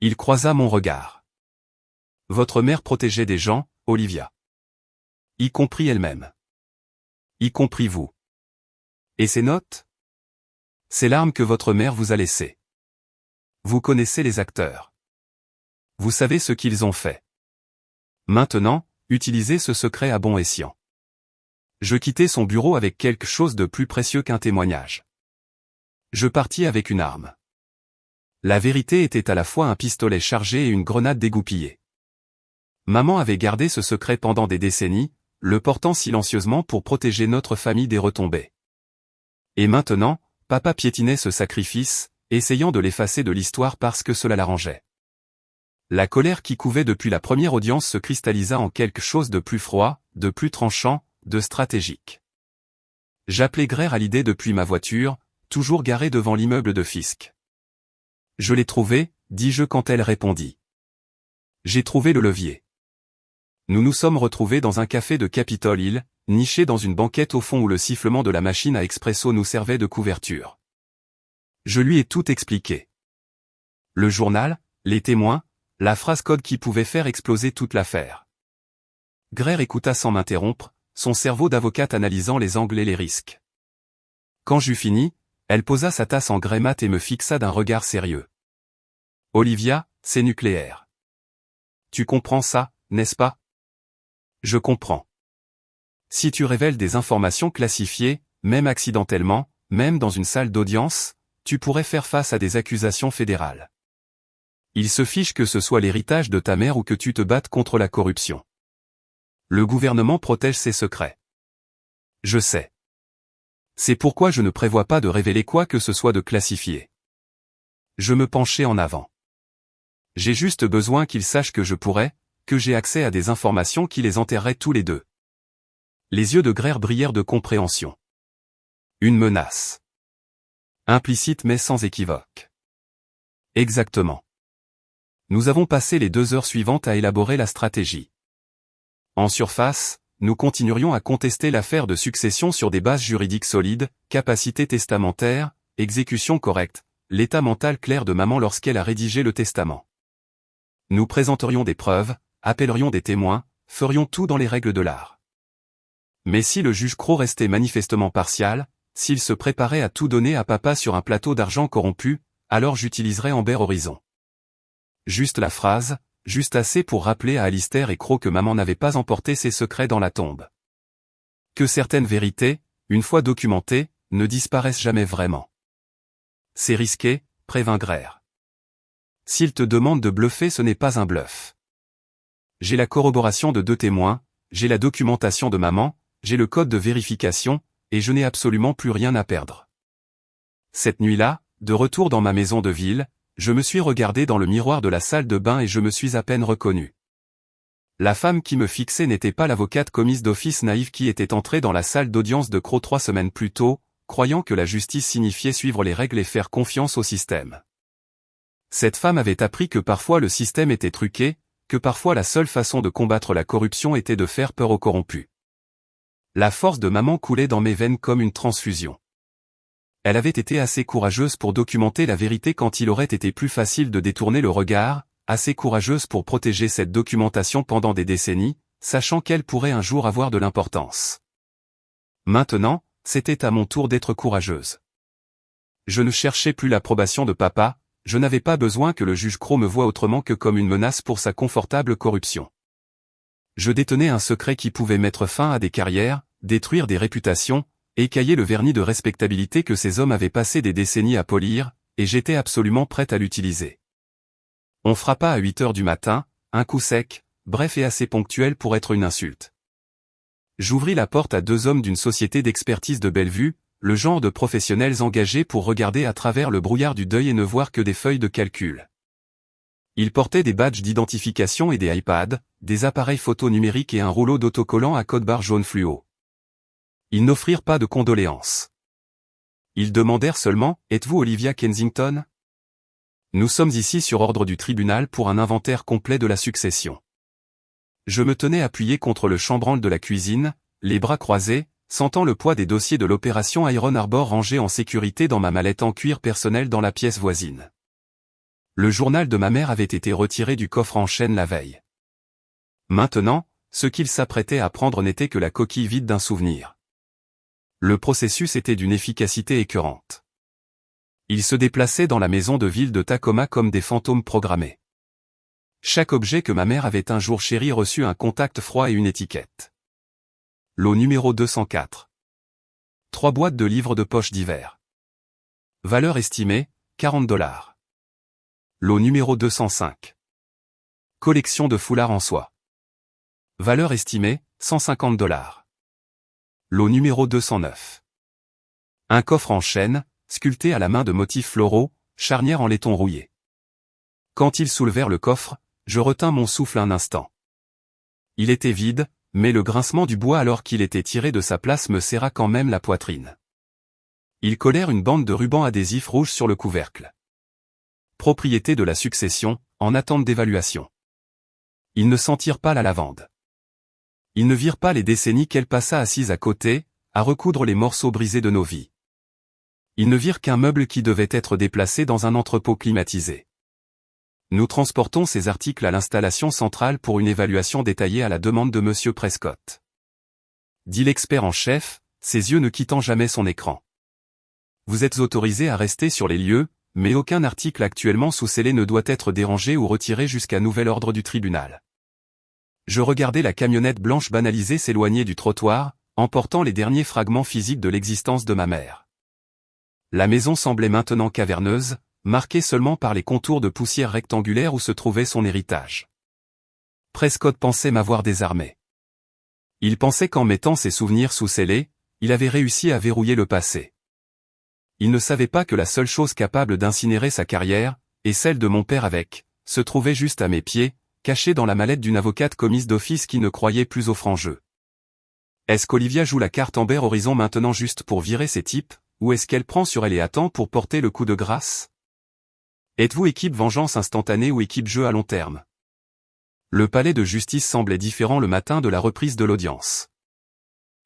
Il croisa mon regard. Votre mère protégeait des gens, Olivia. Y compris elle-même. Y compris vous. Et ces notes ? Ces larmes que votre mère vous a laissées. Vous connaissez les acteurs. Vous savez ce qu'ils ont fait. Maintenant, utilisez ce secret à bon escient. Je quittai son bureau avec quelque chose de plus précieux qu'un témoignage. Je partis avec une arme. La vérité était à la fois un pistolet chargé et une grenade dégoupillée. Maman avait gardé ce secret pendant des décennies, le portant silencieusement pour protéger notre famille des retombées. Et maintenant, papa piétinait ce sacrifice, essayant de l'effacer de l'histoire parce que cela l'arrangeait. La colère qui couvait depuis la première audience se cristallisa en quelque chose de plus froid, de plus tranchant, de stratégique. J'appelais Grère à l'idée depuis ma voiture, toujours garée devant l'immeuble de Fisk. Je l'ai trouvé, dis-je quand elle répondit. J'ai trouvé le levier. Nous nous sommes retrouvés dans un café de Capitol Hill, niché dans une banquette au fond où le sifflement de la machine à expresso nous servait de couverture. Je lui ai tout expliqué. Le journal, les témoins, la phrase code qui pouvait faire exploser toute l'affaire. Grère écouta sans m'interrompre, son cerveau d'avocate analysant les angles et les risques. Quand j'eus fini, elle posa sa tasse en grès mat et me fixa d'un regard sérieux. « Olivia, c'est nucléaire. Tu comprends ça, n'est-ce pas ? » « Je comprends. Si tu révèles des informations classifiées, même accidentellement, même dans une salle d'audience, tu pourrais faire face à des accusations fédérales. Il se fiche que ce soit l'héritage de ta mère ou que tu te battes contre la corruption. Le gouvernement protège ses secrets. Je sais. C'est pourquoi je ne prévois pas de révéler quoi que ce soit de classifié. Je me penchai en avant. J'ai juste besoin qu'ils sachent que je pourrais, que j'ai accès à des informations qui les enterreraient tous les deux. Les yeux de Grère brillèrent de compréhension. Une menace. Implicite mais sans équivoque. Exactement. Nous avons passé les 2 heures suivantes à élaborer la stratégie. En surface, nous continuerions à contester l'affaire de succession sur des bases juridiques solides, capacité testamentaire, exécution correcte, l'état mental clair de maman lorsqu'elle a rédigé le testament. Nous présenterions des preuves, appellerions des témoins, ferions tout dans les règles de l'art. Mais si le juge Crowe restait manifestement partial, s'il se préparait à tout donner à papa sur un plateau d'argent corrompu, alors j'utiliserais Amber Horizon. Juste la phrase, juste assez pour rappeler à Alistair et Crowe que maman n'avait pas emporté ses secrets dans la tombe. Que certaines vérités, une fois documentées, ne disparaissent jamais vraiment. C'est risqué, prévint Grère. S'il te demande de bluffer, ce n'est pas un bluff. J'ai la corroboration de 2 témoins, j'ai la documentation de maman, j'ai le code de vérification, et je n'ai absolument plus rien à perdre. Cette nuit-là, de retour dans ma maison de ville, je me suis regardé dans le miroir de la salle de bain et je me suis à peine reconnu. La femme qui me fixait n'était pas l'avocate commise d'office naïve qui était entrée dans la salle d'audience de Crowe 3 semaines plus tôt, croyant que la justice signifiait suivre les règles et faire confiance au système. Cette femme avait appris que parfois le système était truqué, que parfois la seule façon de combattre la corruption était de faire peur aux corrompus. La force de maman coulait dans mes veines comme une transfusion. Elle avait été assez courageuse pour documenter la vérité quand il aurait été plus facile de détourner le regard, assez courageuse pour protéger cette documentation pendant des décennies, sachant qu'elle pourrait un jour avoir de l'importance. Maintenant, c'était à mon tour d'être courageuse. Je ne cherchais plus l'approbation de papa, je n'avais pas besoin que le juge Crowe me voie autrement que comme une menace pour sa confortable corruption. Je détenais un secret qui pouvait mettre fin à des carrières, détruire des réputations, écailler le vernis de respectabilité que ces hommes avaient passé des décennies à polir, et j'étais absolument prête à l'utiliser. On frappa à 8 heures du matin, un coup sec, bref et assez ponctuel pour être une insulte. J'ouvris la porte à 2 hommes d'une société d'expertise de Bellevue, le genre de professionnels engagés pour regarder à travers le brouillard du deuil et ne voir que des feuilles de calcul. Ils portaient des badges d'identification et des iPads, des appareils photo numériques et un rouleau d'autocollants à code-barre jaune fluo. Ils n'offrirent pas de condoléances. Ils demandèrent seulement « Êtes-vous Olivia Kensington ? Nous sommes ici sur ordre du tribunal pour un inventaire complet de la succession. » Je me tenais appuyé contre le chambranle de la cuisine, les bras croisés, sentant le poids des dossiers de l'opération Iron Harbor rangés en sécurité dans ma mallette en cuir personnel dans la pièce voisine. Le journal de ma mère avait été retiré du coffre en chêne la veille. Maintenant, ce qu'il s'apprêtait à prendre n'était que la coquille vide d'un souvenir. Le processus était d'une efficacité écœurante. Ils se déplaçaient dans la maison de ville de Tacoma comme des fantômes programmés. Chaque objet que ma mère avait un jour chéri reçut un contact froid et une étiquette. Lot numéro 204. 3 boîtes de livres de poche d'hiver. Valeur estimée, $40. Lot numéro 205. Collection de foulards en soie. Valeur estimée, $150. Lot numéro 209. Un coffre en chêne, sculpté à la main de motifs floraux, charnière en laiton rouillé. Quand ils soulevèrent le coffre, je retins mon souffle un instant. Il était vide, mais le grincement du bois alors qu'il était tiré de sa place me serra quand même la poitrine. Ils collèrent une bande de ruban adhésif rouge sur le couvercle. Propriété de la succession, en attente d'évaluation. Ils ne sentirent pas la lavande. Ils ne virent pas les décennies qu'elle passa assise à côté, à recoudre les morceaux brisés de nos vies. Ils ne virent qu'un meuble qui devait être déplacé dans un entrepôt climatisé. Nous transportons ces articles à l'installation centrale pour une évaluation détaillée à la demande de Monsieur Prescott. Dit l'expert en chef, ses yeux ne quittant jamais son écran. Vous êtes autorisé à rester sur les lieux, mais aucun article actuellement sous scellé ne doit être dérangé ou retiré jusqu'à nouvel ordre du tribunal. Je regardais la camionnette blanche banalisée s'éloigner du trottoir, emportant les derniers fragments physiques de l'existence de ma mère. La maison semblait maintenant caverneuse, marquée seulement par les contours de poussière rectangulaire où se trouvait son héritage. Prescott pensait m'avoir désarmé. Il pensait qu'en mettant ses souvenirs sous scellé, il avait réussi à verrouiller le passé. Il ne savait pas que la seule chose capable d'incinérer sa carrière, et celle de mon père avec, se trouvait juste à mes pieds, cachée dans la mallette d'une avocate commise d'office qui ne croyait plus au franc jeu. Est-ce qu'Olivia joue la carte Amber Horizon maintenant juste pour virer ces types, ou est-ce qu'elle prend sur elle et attend pour porter le coup de grâce? Êtes-vous équipe vengeance instantanée ou équipe jeu à long terme? Le palais de justice semblait différent le matin de la reprise de l'audience.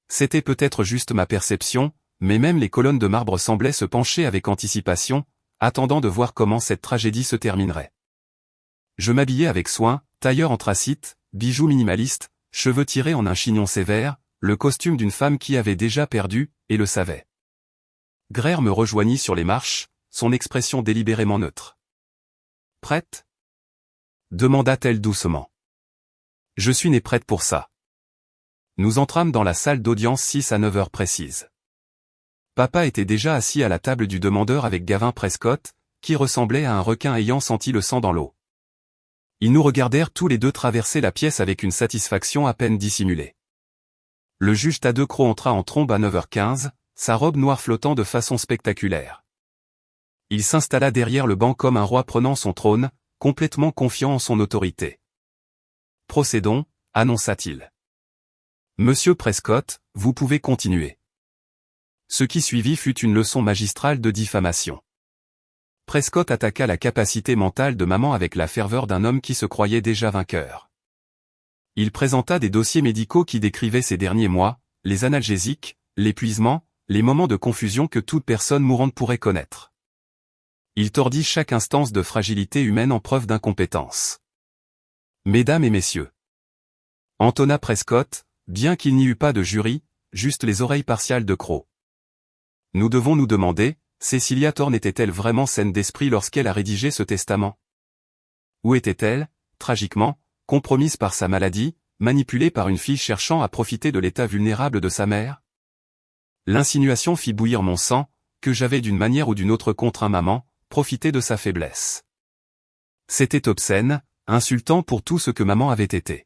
C'était peut-être juste ma perception, mais même les colonnes de marbre semblaient se pencher avec anticipation, attendant de voir comment cette tragédie se terminerait. Je m'habillais avec soin, tailleur anthracite, bijoux minimalistes, cheveux tirés en un chignon sévère, le costume d'une femme qui avait déjà perdu, et le savait. Greer me rejoignit sur les marches, son expression délibérément neutre. « Prête ?» demanda-t-elle doucement. « Je suis née prête pour ça. » Nous entrâmes dans la salle d'audience 6 à 9 heures précises. Papa était déjà assis à la table du demandeur avec Gavin Prescott, qui ressemblait à un requin ayant senti le sang dans l'eau. Ils nous regardèrent tous les deux traverser la pièce avec une satisfaction à peine dissimulée. Le juge Tadeu Cros entra en trombe à 9h15, sa robe noire flottant de façon spectaculaire. Il s'installa derrière le banc comme un roi prenant son trône, complètement confiant en son autorité. « Procédons », annonça-t-il. « Monsieur Prescott, vous pouvez continuer. » Ce qui suivit fut une leçon magistrale de diffamation. Prescott attaqua la capacité mentale de maman avec la ferveur d'un homme qui se croyait déjà vainqueur. Il présenta des dossiers médicaux qui décrivaient ces derniers mois, les analgésiques, l'épuisement, les moments de confusion que toute personne mourante pourrait connaître. Il tordit chaque instance de fragilité humaine en preuve d'incompétence. « Mesdames et messieurs. » entonna Prescott, bien qu'il n'y eût pas de jury, juste les oreilles partiales de Cros. Nous devons nous demander, Cecilia Thorne était-elle vraiment saine d'esprit lorsqu'elle a rédigé ce testament? Où était-elle, tragiquement, compromise par sa maladie, manipulée par une fille cherchant à profiter de l'état vulnérable de sa mère? L'insinuation fit bouillir mon sang, que j'avais d'une manière ou d'une autre contre un maman, profiter de sa faiblesse. C'était obscène, insultant pour tout ce que maman avait été.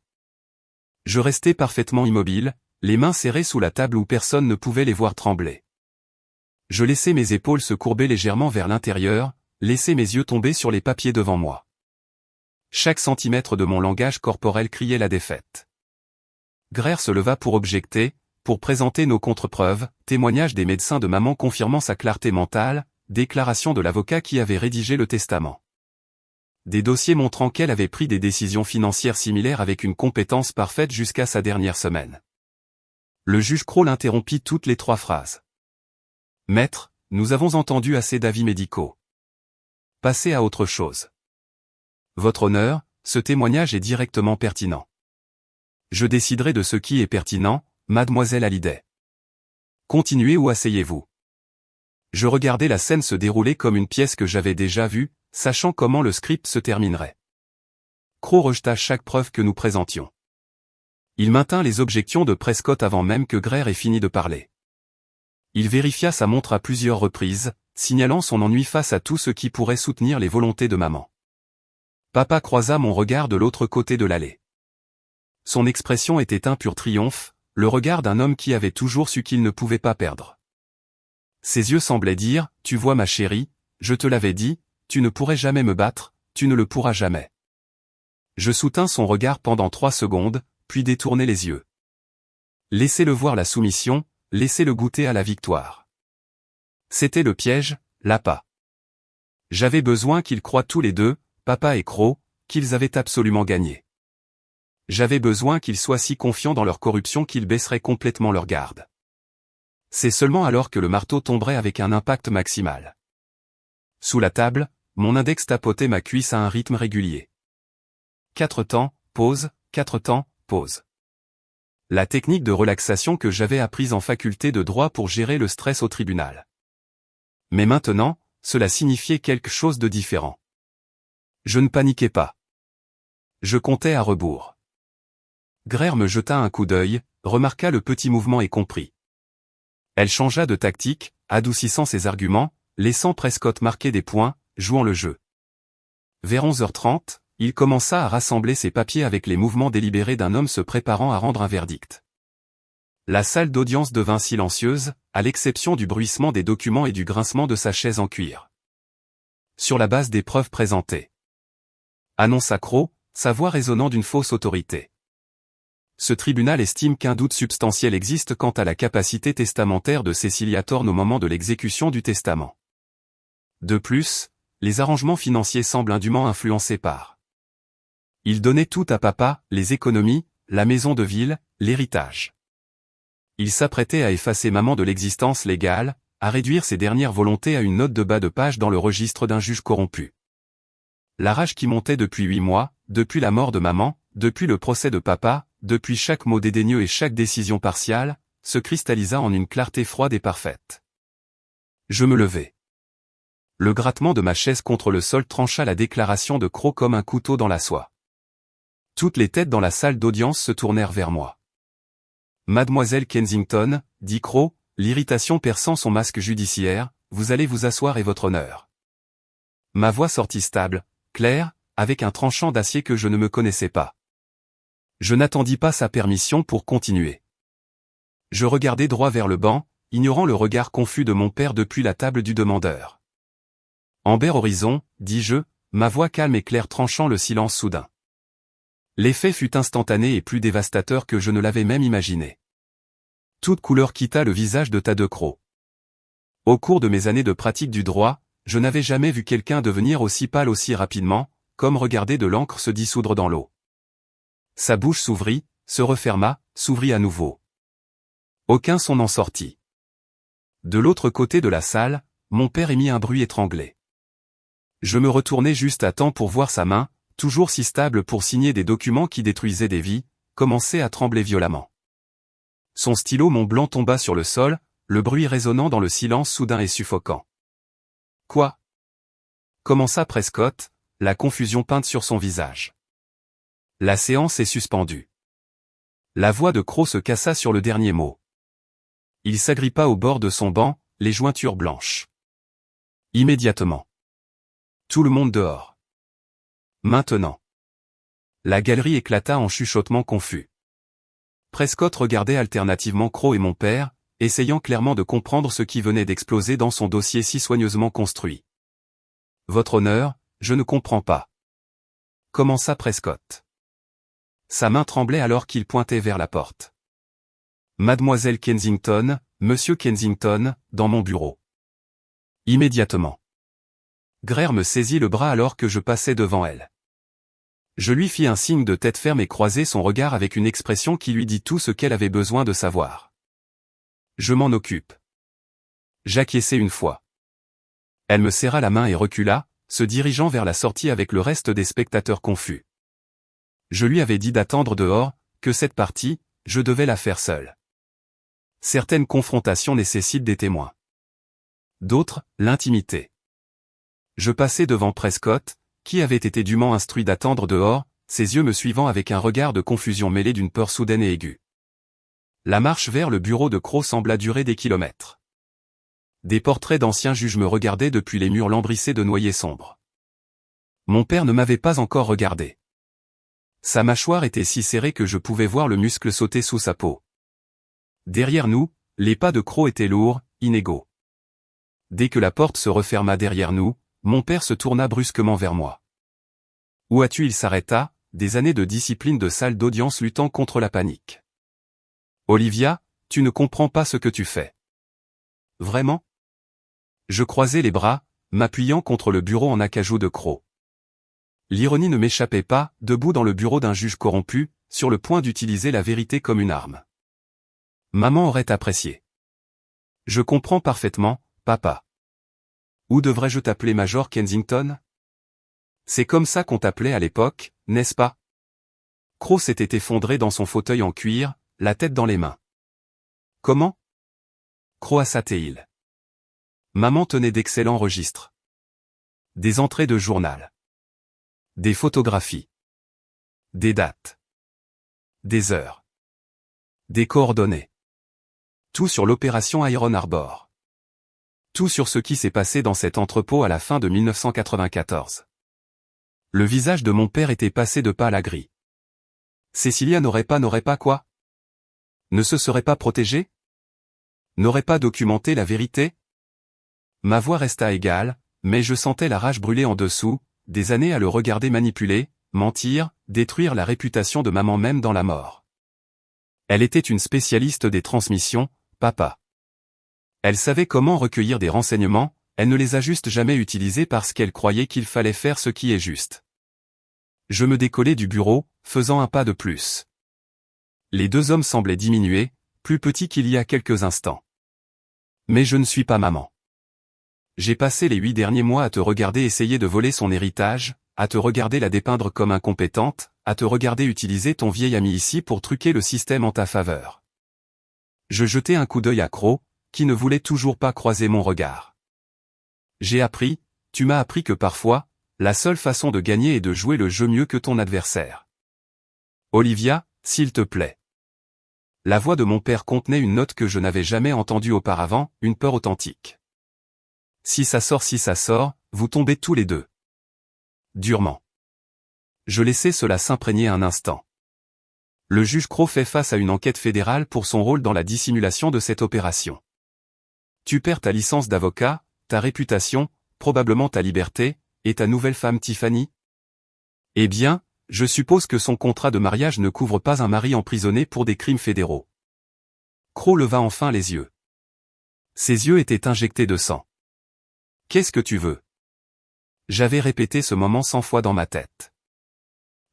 Je restais parfaitement immobile, les mains serrées sous la table où personne ne pouvait les voir trembler. Je laissais mes épaules se courber légèrement vers l'intérieur, laissais mes yeux tomber sur les papiers devant moi. Chaque centimètre de mon langage corporel criait la défaite. Greer se leva pour objecter, pour présenter nos contre-preuves, témoignages des médecins de maman confirmant sa clarté mentale, déclaration de l'avocat qui avait rédigé le testament. Des dossiers montrant qu'elle avait pris des décisions financières similaires avec une compétence parfaite jusqu'à sa dernière semaine. Le juge Cros l'interrompit toutes les 3 phrases. « Maître, nous avons entendu assez d'avis médicaux. Passez à autre chose. Votre honneur, ce témoignage est directement pertinent. Je déciderai de ce qui est pertinent, mademoiselle Hallyday. Continuez ou asseyez-vous. » Je regardais la scène se dérouler comme une pièce que j'avais déjà vue, sachant comment le script se terminerait. Cros rejeta chaque preuve que nous présentions. Il maintint les objections de Prescott avant même que Greer ait fini de parler. Il vérifia sa montre à plusieurs reprises, signalant son ennui face à tout ce qui pourrait soutenir les volontés de maman. Papa croisa mon regard de l'autre côté de l'allée. Son expression était un pur triomphe, le regard d'un homme qui avait toujours su qu'il ne pouvait pas perdre. Ses yeux semblaient dire, « Tu vois ma chérie, je te l'avais dit, tu ne pourrais jamais me battre, tu ne le pourras jamais. » Je soutins son regard pendant 3 secondes, puis détournai les yeux. Laissez-le voir la soumission, laissez-le goûter à la victoire. C'était le piège, l'appât. J'avais besoin qu'ils croient tous les deux, papa et Croc, qu'ils avaient absolument gagné. J'avais besoin qu'ils soient si confiants dans leur corruption qu'ils baisseraient complètement leur garde. C'est seulement alors que le marteau tomberait avec un impact maximal. Sous la table, mon index tapotait ma cuisse à un rythme régulier. 4 temps, pause, 4 temps, pause. La technique de relaxation que j'avais apprise en faculté de droit pour gérer le stress au tribunal. Mais maintenant, cela signifiait quelque chose de différent. Je ne paniquais pas. Je comptais à rebours. Greer me jeta un coup d'œil, remarqua le petit mouvement et comprit. Elle changea de tactique, adoucissant ses arguments, laissant Prescott marquer des points, jouant le jeu. Vers 11h30, il commença à rassembler ses papiers avec les mouvements délibérés d'un homme se préparant à rendre un verdict. La salle d'audience devint silencieuse, à l'exception du bruissement des documents et du grincement de sa chaise en cuir. Sur la base des preuves présentées, annonça Croc, sa voix résonnant d'une fausse autorité. Ce tribunal estime qu'un doute substantiel existe quant à la capacité testamentaire de Cecilia Thorne au moment de l'exécution du testament. De plus, les arrangements financiers semblent indûment influencés par. Il donnait tout à papa, les économies, la maison de ville, l'héritage. Il s'apprêtait à effacer maman de l'existence légale, à réduire ses dernières volontés à une note de bas de page dans le registre d'un juge corrompu. La rage qui montait depuis 8 mois, depuis la mort de maman, depuis le procès de papa, depuis chaque mot dédaigneux et chaque décision partiale, se cristallisa en une clarté froide et parfaite. Je me levai. Le grattement de ma chaise contre le sol trancha la déclaration de Croc comme un couteau dans la soie. Toutes les têtes dans la salle d'audience se tournèrent vers moi. Mademoiselle Kensington, dit Croc, l'irritation perçant son masque judiciaire, vous allez vous asseoir et votre honneur. Ma voix sortit stable, claire, avec un tranchant d'acier que je ne me connaissais pas. Je n'attendis pas sa permission pour continuer. Je regardai droit vers le banc, ignorant le regard confus de mon père depuis la table du demandeur. Amber Horizon, dis-je, ma voix calme et claire tranchant le silence soudain. L'effet fut instantané et plus dévastateur que je ne l'avais même imaginé. Toute couleur quitta le visage de Thad Croc. Au cours de mes années de pratique du droit, je n'avais jamais vu quelqu'un devenir aussi pâle aussi rapidement, comme regarder de l'encre se dissoudre dans l'eau. Sa bouche s'ouvrit, se referma, s'ouvrit à nouveau. Aucun son n'en sortit. De l'autre côté de la salle, mon père émit un bruit étranglé. Je me retournai juste à temps pour voir sa main, toujours si stable pour signer des documents qui détruisaient des vies, commencer à trembler violemment. Son stylo Mont Blanc tomba sur le sol, le bruit résonnant dans le silence soudain et suffocant. Quoi? Commença Prescott, la confusion peinte sur son visage. La séance est suspendue. La voix de Croc se cassa sur le dernier mot. Il s'agrippa au bord de son banc, les jointures blanches. Immédiatement. Tout le monde dehors. Maintenant. La galerie éclata en chuchotements confus. Prescott regardait alternativement Croc et mon père, essayant clairement de comprendre ce qui venait d'exploser dans son dossier si soigneusement construit. Votre honneur, je ne comprends pas. Commença Prescott. Sa main tremblait alors qu'il pointait vers la porte. Mademoiselle Kensington, Monsieur Kensington, dans mon bureau. Immédiatement. Greer me saisit le bras alors que je passais devant elle. Je lui fis un signe de tête ferme et croisai son regard avec une expression qui lui dit tout ce qu'elle avait besoin de savoir. Je m'en occupe. J'acquiesçai une fois. Elle me serra la main et recula, se dirigeant vers la sortie avec le reste des spectateurs confus. Je lui avais dit d'attendre dehors, que cette partie, je devais la faire seule. Certaines confrontations nécessitent des témoins. D'autres, l'intimité. Je passai devant Prescott, qui avait été dûment instruit d'attendre dehors, ses yeux me suivant avec un regard de confusion mêlé d'une peur soudaine et aiguë. La marche vers le bureau de Croc sembla durer des kilomètres. Des portraits d'anciens juges me regardaient depuis les murs lambrissés de noyer sombre. Mon père ne m'avait pas encore regardé. Sa mâchoire était si serrée que je pouvais voir le muscle sauter sous sa peau. Derrière nous, les pas de Croc étaient lourds, inégaux. Dès que la porte se referma derrière nous, mon père se tourna brusquement vers moi. Où as-tu? Il s'arrêta, des années de discipline de salle d'audience luttant contre la panique. Olivia, tu ne comprends pas ce que tu fais. Vraiment? Je croisai les bras, m'appuyant contre le bureau en acajou de croc. L'ironie ne m'échappait pas, debout dans le bureau d'un juge corrompu, sur le point d'utiliser la vérité comme une arme. Maman aurait apprécié. Je comprends parfaitement, papa. Où devrais-je t'appeler Major Kensington? C'est comme ça qu'on t'appelait à l'époque, n'est-ce pas? Croc s'était effondré dans son fauteuil en cuir, la tête dans les mains. Comment? Croassatait-il. Maman tenait d'excellents registres. Des entrées de journal. Des photographies. Des dates. Des heures. Des coordonnées. Tout sur l'opération Iron Harbor. Tout sur ce qui s'est passé dans cet entrepôt à la fin de 1994. Le visage de mon père était passé de pâle à gris. Cécilia n'aurait pas quoi? Ne se serait pas protégée? N'aurait pas documenté la vérité? Ma voix resta égale, mais je sentais la rage brûler en dessous, des années à le regarder manipuler, mentir, détruire la réputation de maman même dans la mort. Elle était une spécialiste des transmissions, papa. Elle savait comment recueillir des renseignements, elle ne les a juste jamais utilisés parce qu'elle croyait qu'il fallait faire ce qui est juste. Je me décollai du bureau, faisant un pas de plus. Les deux hommes semblaient diminuer, plus petits qu'il y a quelques instants. Mais je ne suis pas maman. J'ai passé les 8 derniers mois à te regarder essayer de voler son héritage, à te regarder la dépeindre comme incompétente, à te regarder utiliser ton vieil ami ici pour truquer le système en ta faveur. Je jetai un coup d'œil à Croc, qui ne voulait toujours pas croiser mon regard. J'ai appris, tu m'as appris que parfois, la seule façon de gagner est de jouer le jeu mieux que ton adversaire. Olivia, s'il te plaît. La voix de mon père contenait une note que je n'avais jamais entendue auparavant, une peur authentique. Si ça sort, vous tombez tous les deux. Durement. Je laissai cela s'imprégner un instant. Le juge Croc fait face à une enquête fédérale pour son rôle dans la dissimulation de cette opération. Tu perds ta licence d'avocat, ta réputation, probablement ta liberté, et ta nouvelle femme Tiffany? Eh bien, je suppose que son contrat de mariage ne couvre pas un mari emprisonné pour des crimes fédéraux. Croc leva enfin les yeux. Ses yeux étaient injectés de sang. Qu'est-ce que tu veux? J'avais répété ce moment 100 fois dans ma tête.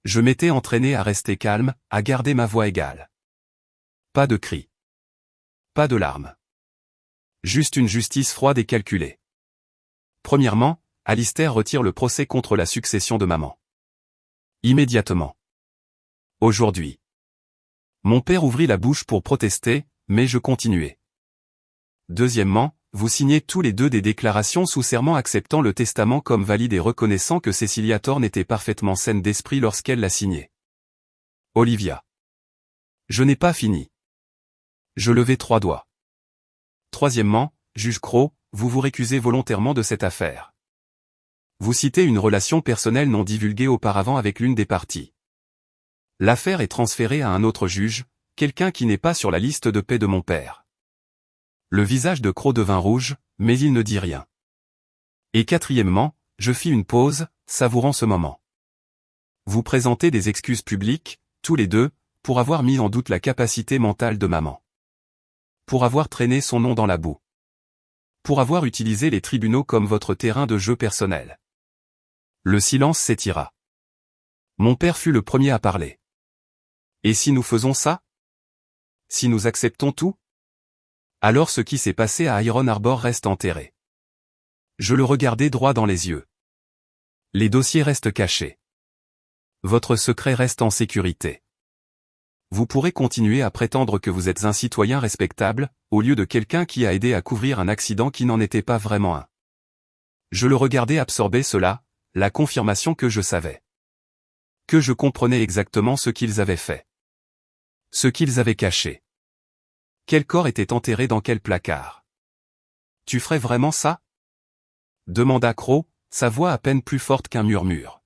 Je m'étais entraîné à rester calme, à garder ma voix égale. Pas de cris. Pas de larmes. Juste une justice froide et calculée. Premièrement, Alistair retire le procès contre la succession de maman. Immédiatement. Aujourd'hui. Mon père ouvrit la bouche pour protester, mais je continuai. Deuxièmement, vous signez tous les deux des déclarations sous serment acceptant le testament comme valide et reconnaissant que Cecilia Thorne était parfaitement saine d'esprit lorsqu'elle l'a signé. Olivia. Je n'ai pas fini. Je levai 3 doigts. Troisièmement, juge Croc, vous vous récusez volontairement de cette affaire. Vous citez une relation personnelle non divulguée auparavant avec l'une des parties. L'affaire est transférée à un autre juge, quelqu'un qui n'est pas sur la liste de paix de mon père. Le visage de Croc devint rouge, mais il ne dit rien. Et quatrièmement, je fis une pause, savourant ce moment. Vous présentez des excuses publiques, tous les deux, pour avoir mis en doute la capacité mentale de maman. Pour avoir traîné son nom dans la boue. Pour avoir utilisé les tribunaux comme votre terrain de jeu personnel. Le silence s'étira. Mon père fut le premier à parler. Et si nous faisons ça? Si nous acceptons tout? Alors ce qui s'est passé à Iron Harbor reste enterré. Je le regardai droit dans les yeux. Les dossiers restent cachés. Votre secret reste en sécurité. Vous pourrez continuer à prétendre que vous êtes un citoyen respectable, au lieu de quelqu'un qui a aidé à couvrir un accident qui n'en était pas vraiment un. Je le regardais absorber cela, la confirmation que je savais. Que je comprenais exactement ce qu'ils avaient fait. Ce qu'ils avaient caché. Quel corps était enterré dans quel placard? Tu ferais vraiment ça? Demanda Croc, sa voix à peine plus forte qu'un murmure.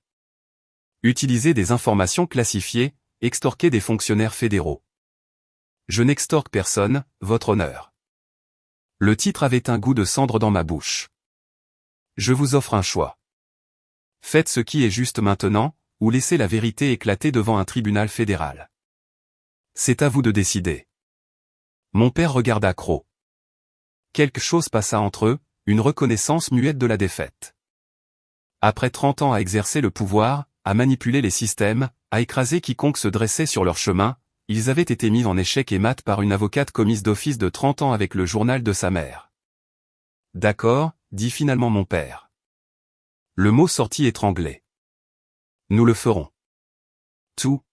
Utiliser des informations classifiées, extorquer des fonctionnaires fédéraux. Je n'extorque personne, votre honneur. Le titre avait un goût de cendre dans ma bouche. Je vous offre un choix. Faites ce qui est juste maintenant, ou laissez la vérité éclater devant un tribunal fédéral. C'est à vous de décider. Mon père regarda Croc. Quelque chose passa entre eux, une reconnaissance muette de la défaite. Après 30 ans à exercer le pouvoir, à manipuler les systèmes, à écraser quiconque se dressait sur leur chemin, ils avaient été mis en échec et mat par une avocate commise d'office de 30 ans avec le journal de sa mère. D'accord, dit finalement mon père. Le mot sortit étranglé. Nous le ferons. Tout.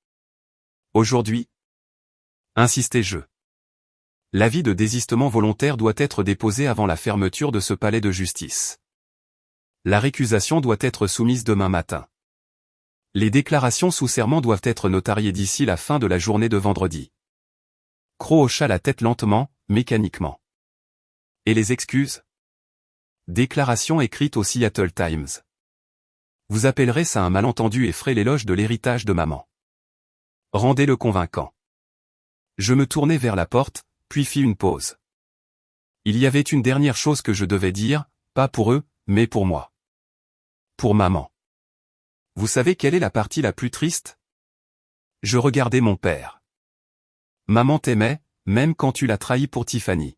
Aujourd'hui. Insistai-je. L'avis de désistement volontaire doit être déposé avant la fermeture de ce palais de justice. La récusation doit être soumise demain matin. Les déclarations sous serment doivent être notariées d'ici la fin de la journée de vendredi. Croc hocha la tête lentement, mécaniquement. Et les excuses? Déclaration écrite au Seattle Times. Vous appellerez ça un malentendu et ferez l'éloge de l'héritage de maman. Rendez-le convaincant. Je me tournai vers la porte, puis fis une pause. Il y avait une dernière chose que je devais dire, pas pour eux, mais pour moi. Pour maman. Vous savez quelle est la partie la plus triste? Je regardai mon père. Maman t'aimait, même quand tu l'as trahi pour Tiffany.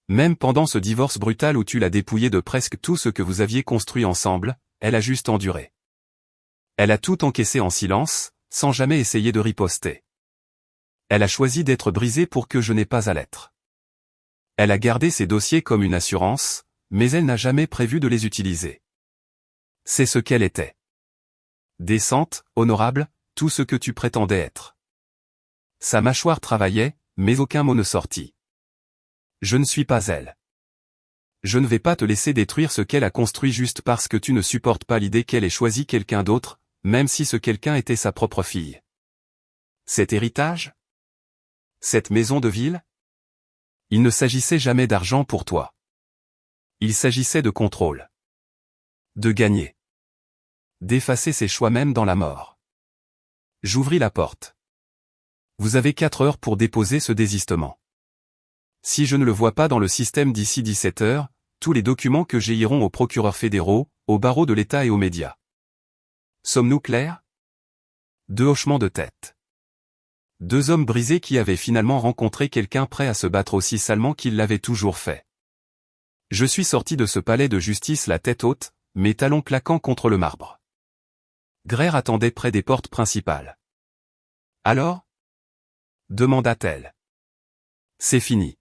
Même pendant ce divorce brutal où tu l'as dépouillé de presque tout ce que vous aviez construit ensemble, elle a juste enduré. Elle a tout encaissé en silence, sans jamais essayer de riposter. Elle a choisi d'être brisée pour que je n'ai pas à l'être. Elle a gardé ses dossiers comme une assurance, mais elle n'a jamais prévu de les utiliser. C'est ce qu'elle était. Décente, honorable, tout ce que tu prétendais être. Sa mâchoire travaillait, mais aucun mot ne sortit. Je ne suis pas elle. Je ne vais pas te laisser détruire ce qu'elle a construit juste parce que tu ne supportes pas l'idée qu'elle ait choisi quelqu'un d'autre, même si ce quelqu'un était sa propre fille. Cet héritage? Cette maison de ville? Il ne s'agissait jamais d'argent pour toi. Il s'agissait de contrôle. De gagner. D'effacer ses choix même dans la mort. J'ouvris la porte. Vous avez 4 heures pour déposer ce désistement. Si je ne le vois pas dans le système d'ici 17 heures, tous les documents que j'ai iront aux procureurs fédéraux, aux barreaux de l'État et aux médias. Sommes-nous clairs? 2 hochements de tête. 2 hommes brisés qui avaient finalement rencontré quelqu'un prêt à se battre aussi salement qu'il l'avait toujours fait. Je suis sorti de ce palais de justice la tête haute, mes talons claquant contre le marbre. Greer attendait près des portes principales. Alors? Demanda-t-elle. C'est fini.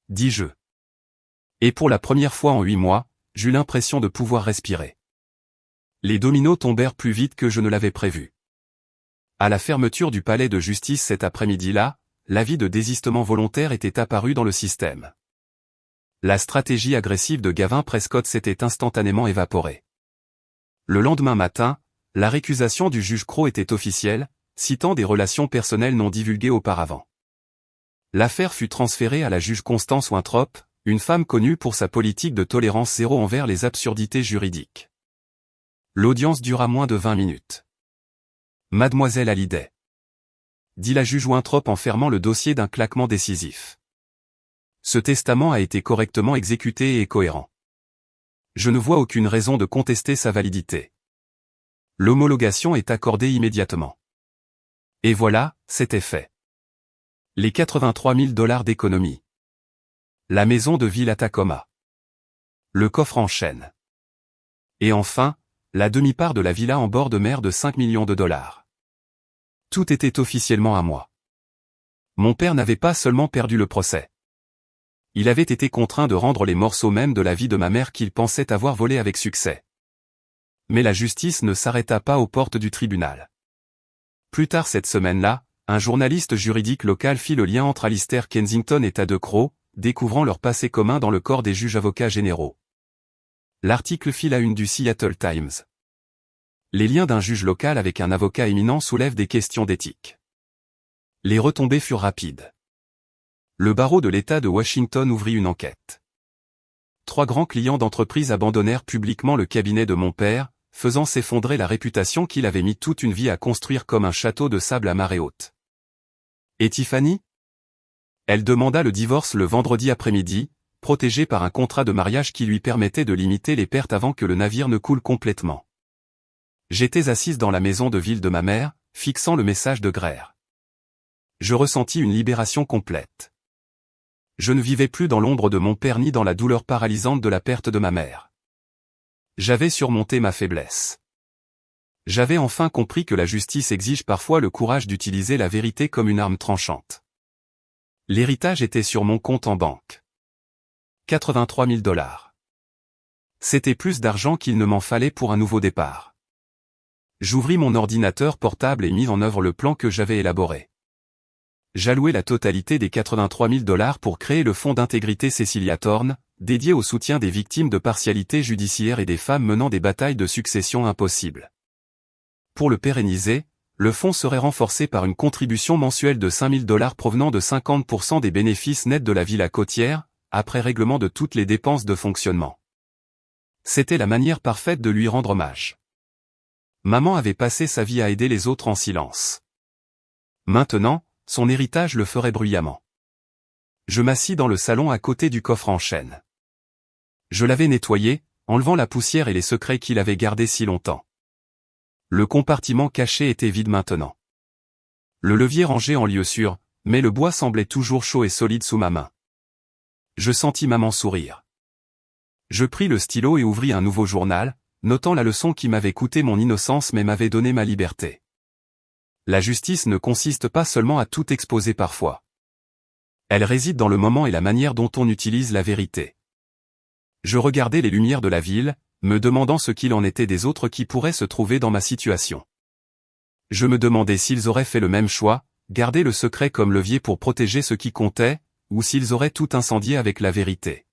Dis-je. Et pour la première fois en 8 mois, j'eus l'impression de pouvoir respirer. Les dominos tombèrent plus vite que je ne l'avais prévu. À la fermeture du palais de justice cet après-midi-là, l'avis de désistement volontaire était apparu dans le système. La stratégie agressive de Gavin Prescott s'était instantanément évaporée. Le lendemain matin, la récusation du juge Croc était officielle, citant des relations personnelles non divulguées auparavant. L'affaire fut transférée à la juge Constance Winthrop, une femme connue pour sa politique de tolérance zéro envers les absurdités juridiques. L'audience dura moins de 20 minutes. Mademoiselle Hallyday, dit la juge Winthrop en fermant le dossier d'un claquement décisif. Ce testament a été correctement exécuté et est cohérent. Je ne vois aucune raison de contester sa validité. L'homologation est accordée immédiatement. Et voilà, c'était fait. Les 83 000 $ d'économie. La maison de ville à Tacoma. Le coffre en chêne. Et enfin, la demi-part de la villa en bord de mer de 5 millions de $. Tout était officiellement à moi. Mon père n'avait pas seulement perdu le procès. Il avait été contraint de rendre les morceaux même de la vie de ma mère qu'il pensait avoir volé avec succès. Mais la justice ne s'arrêta pas aux portes du tribunal. Plus tard cette semaine-là, un journaliste juridique local fit le lien entre Alistair Kensington et Tad Croc, découvrant leur passé commun dans le corps des juges avocats généraux. L'article fit la une du Seattle Times. Les liens d'un juge local avec un avocat éminent soulèvent des questions d'éthique. Les retombées furent rapides. Le barreau de l'État de Washington ouvrit une enquête. 3 grands clients d'entreprise abandonnèrent publiquement le cabinet de mon père, faisant s'effondrer la réputation qu'il avait mis toute une vie à construire comme un château de sable à marée haute. Et Tiffany? Elle demanda le divorce le vendredi après-midi, protégée par un contrat de mariage qui lui permettait de limiter les pertes avant que le navire ne coule complètement. J'étais assise dans la maison de ville de ma mère, fixant le message de Greer. Je ressentis une libération complète. Je ne vivais plus dans l'ombre de mon père ni dans la douleur paralysante de la perte de ma mère. J'avais surmonté ma faiblesse. J'avais enfin compris que la justice exige parfois le courage d'utiliser la vérité comme une arme tranchante. L'héritage était sur mon compte en banque. 83 000 $. C'était plus d'argent qu'il ne m'en fallait pour un nouveau départ. J'ouvris mon ordinateur portable et mis en œuvre le plan que j'avais élaboré. J'allouai la totalité des 83 000 $ pour créer le fonds d'intégrité Cecilia Thorne, dédié au soutien des victimes de partialité judiciaire et des femmes menant des batailles de succession impossibles. Pour le pérenniser, le fonds serait renforcé par une contribution mensuelle de 5 000 $ provenant de 50% des bénéfices nets de la villa côtière, après règlement de toutes les dépenses de fonctionnement. C'était la manière parfaite de lui rendre hommage. Maman avait passé sa vie à aider les autres en silence. Maintenant, son héritage le ferait bruyamment. Je m'assis dans le salon à côté du coffre en chêne. Je l'avais nettoyé, enlevant la poussière et les secrets qu'il avait gardés si longtemps. Le compartiment caché était vide maintenant. Le levier rangé en lieu sûr, mais le bois semblait toujours chaud et solide sous ma main. Je sentis maman sourire. Je pris le stylo et ouvris un nouveau journal, notant la leçon qui m'avait coûté mon innocence mais m'avait donné ma liberté. La justice ne consiste pas seulement à tout exposer parfois. Elle réside dans le moment et la manière dont on utilise la vérité. Je regardais les lumières de la ville, me demandant ce qu'il en était des autres qui pourraient se trouver dans ma situation. Je me demandais s'ils auraient fait le même choix, garder le secret comme levier pour protéger ce qui comptait, ou s'ils auraient tout incendié avec la vérité.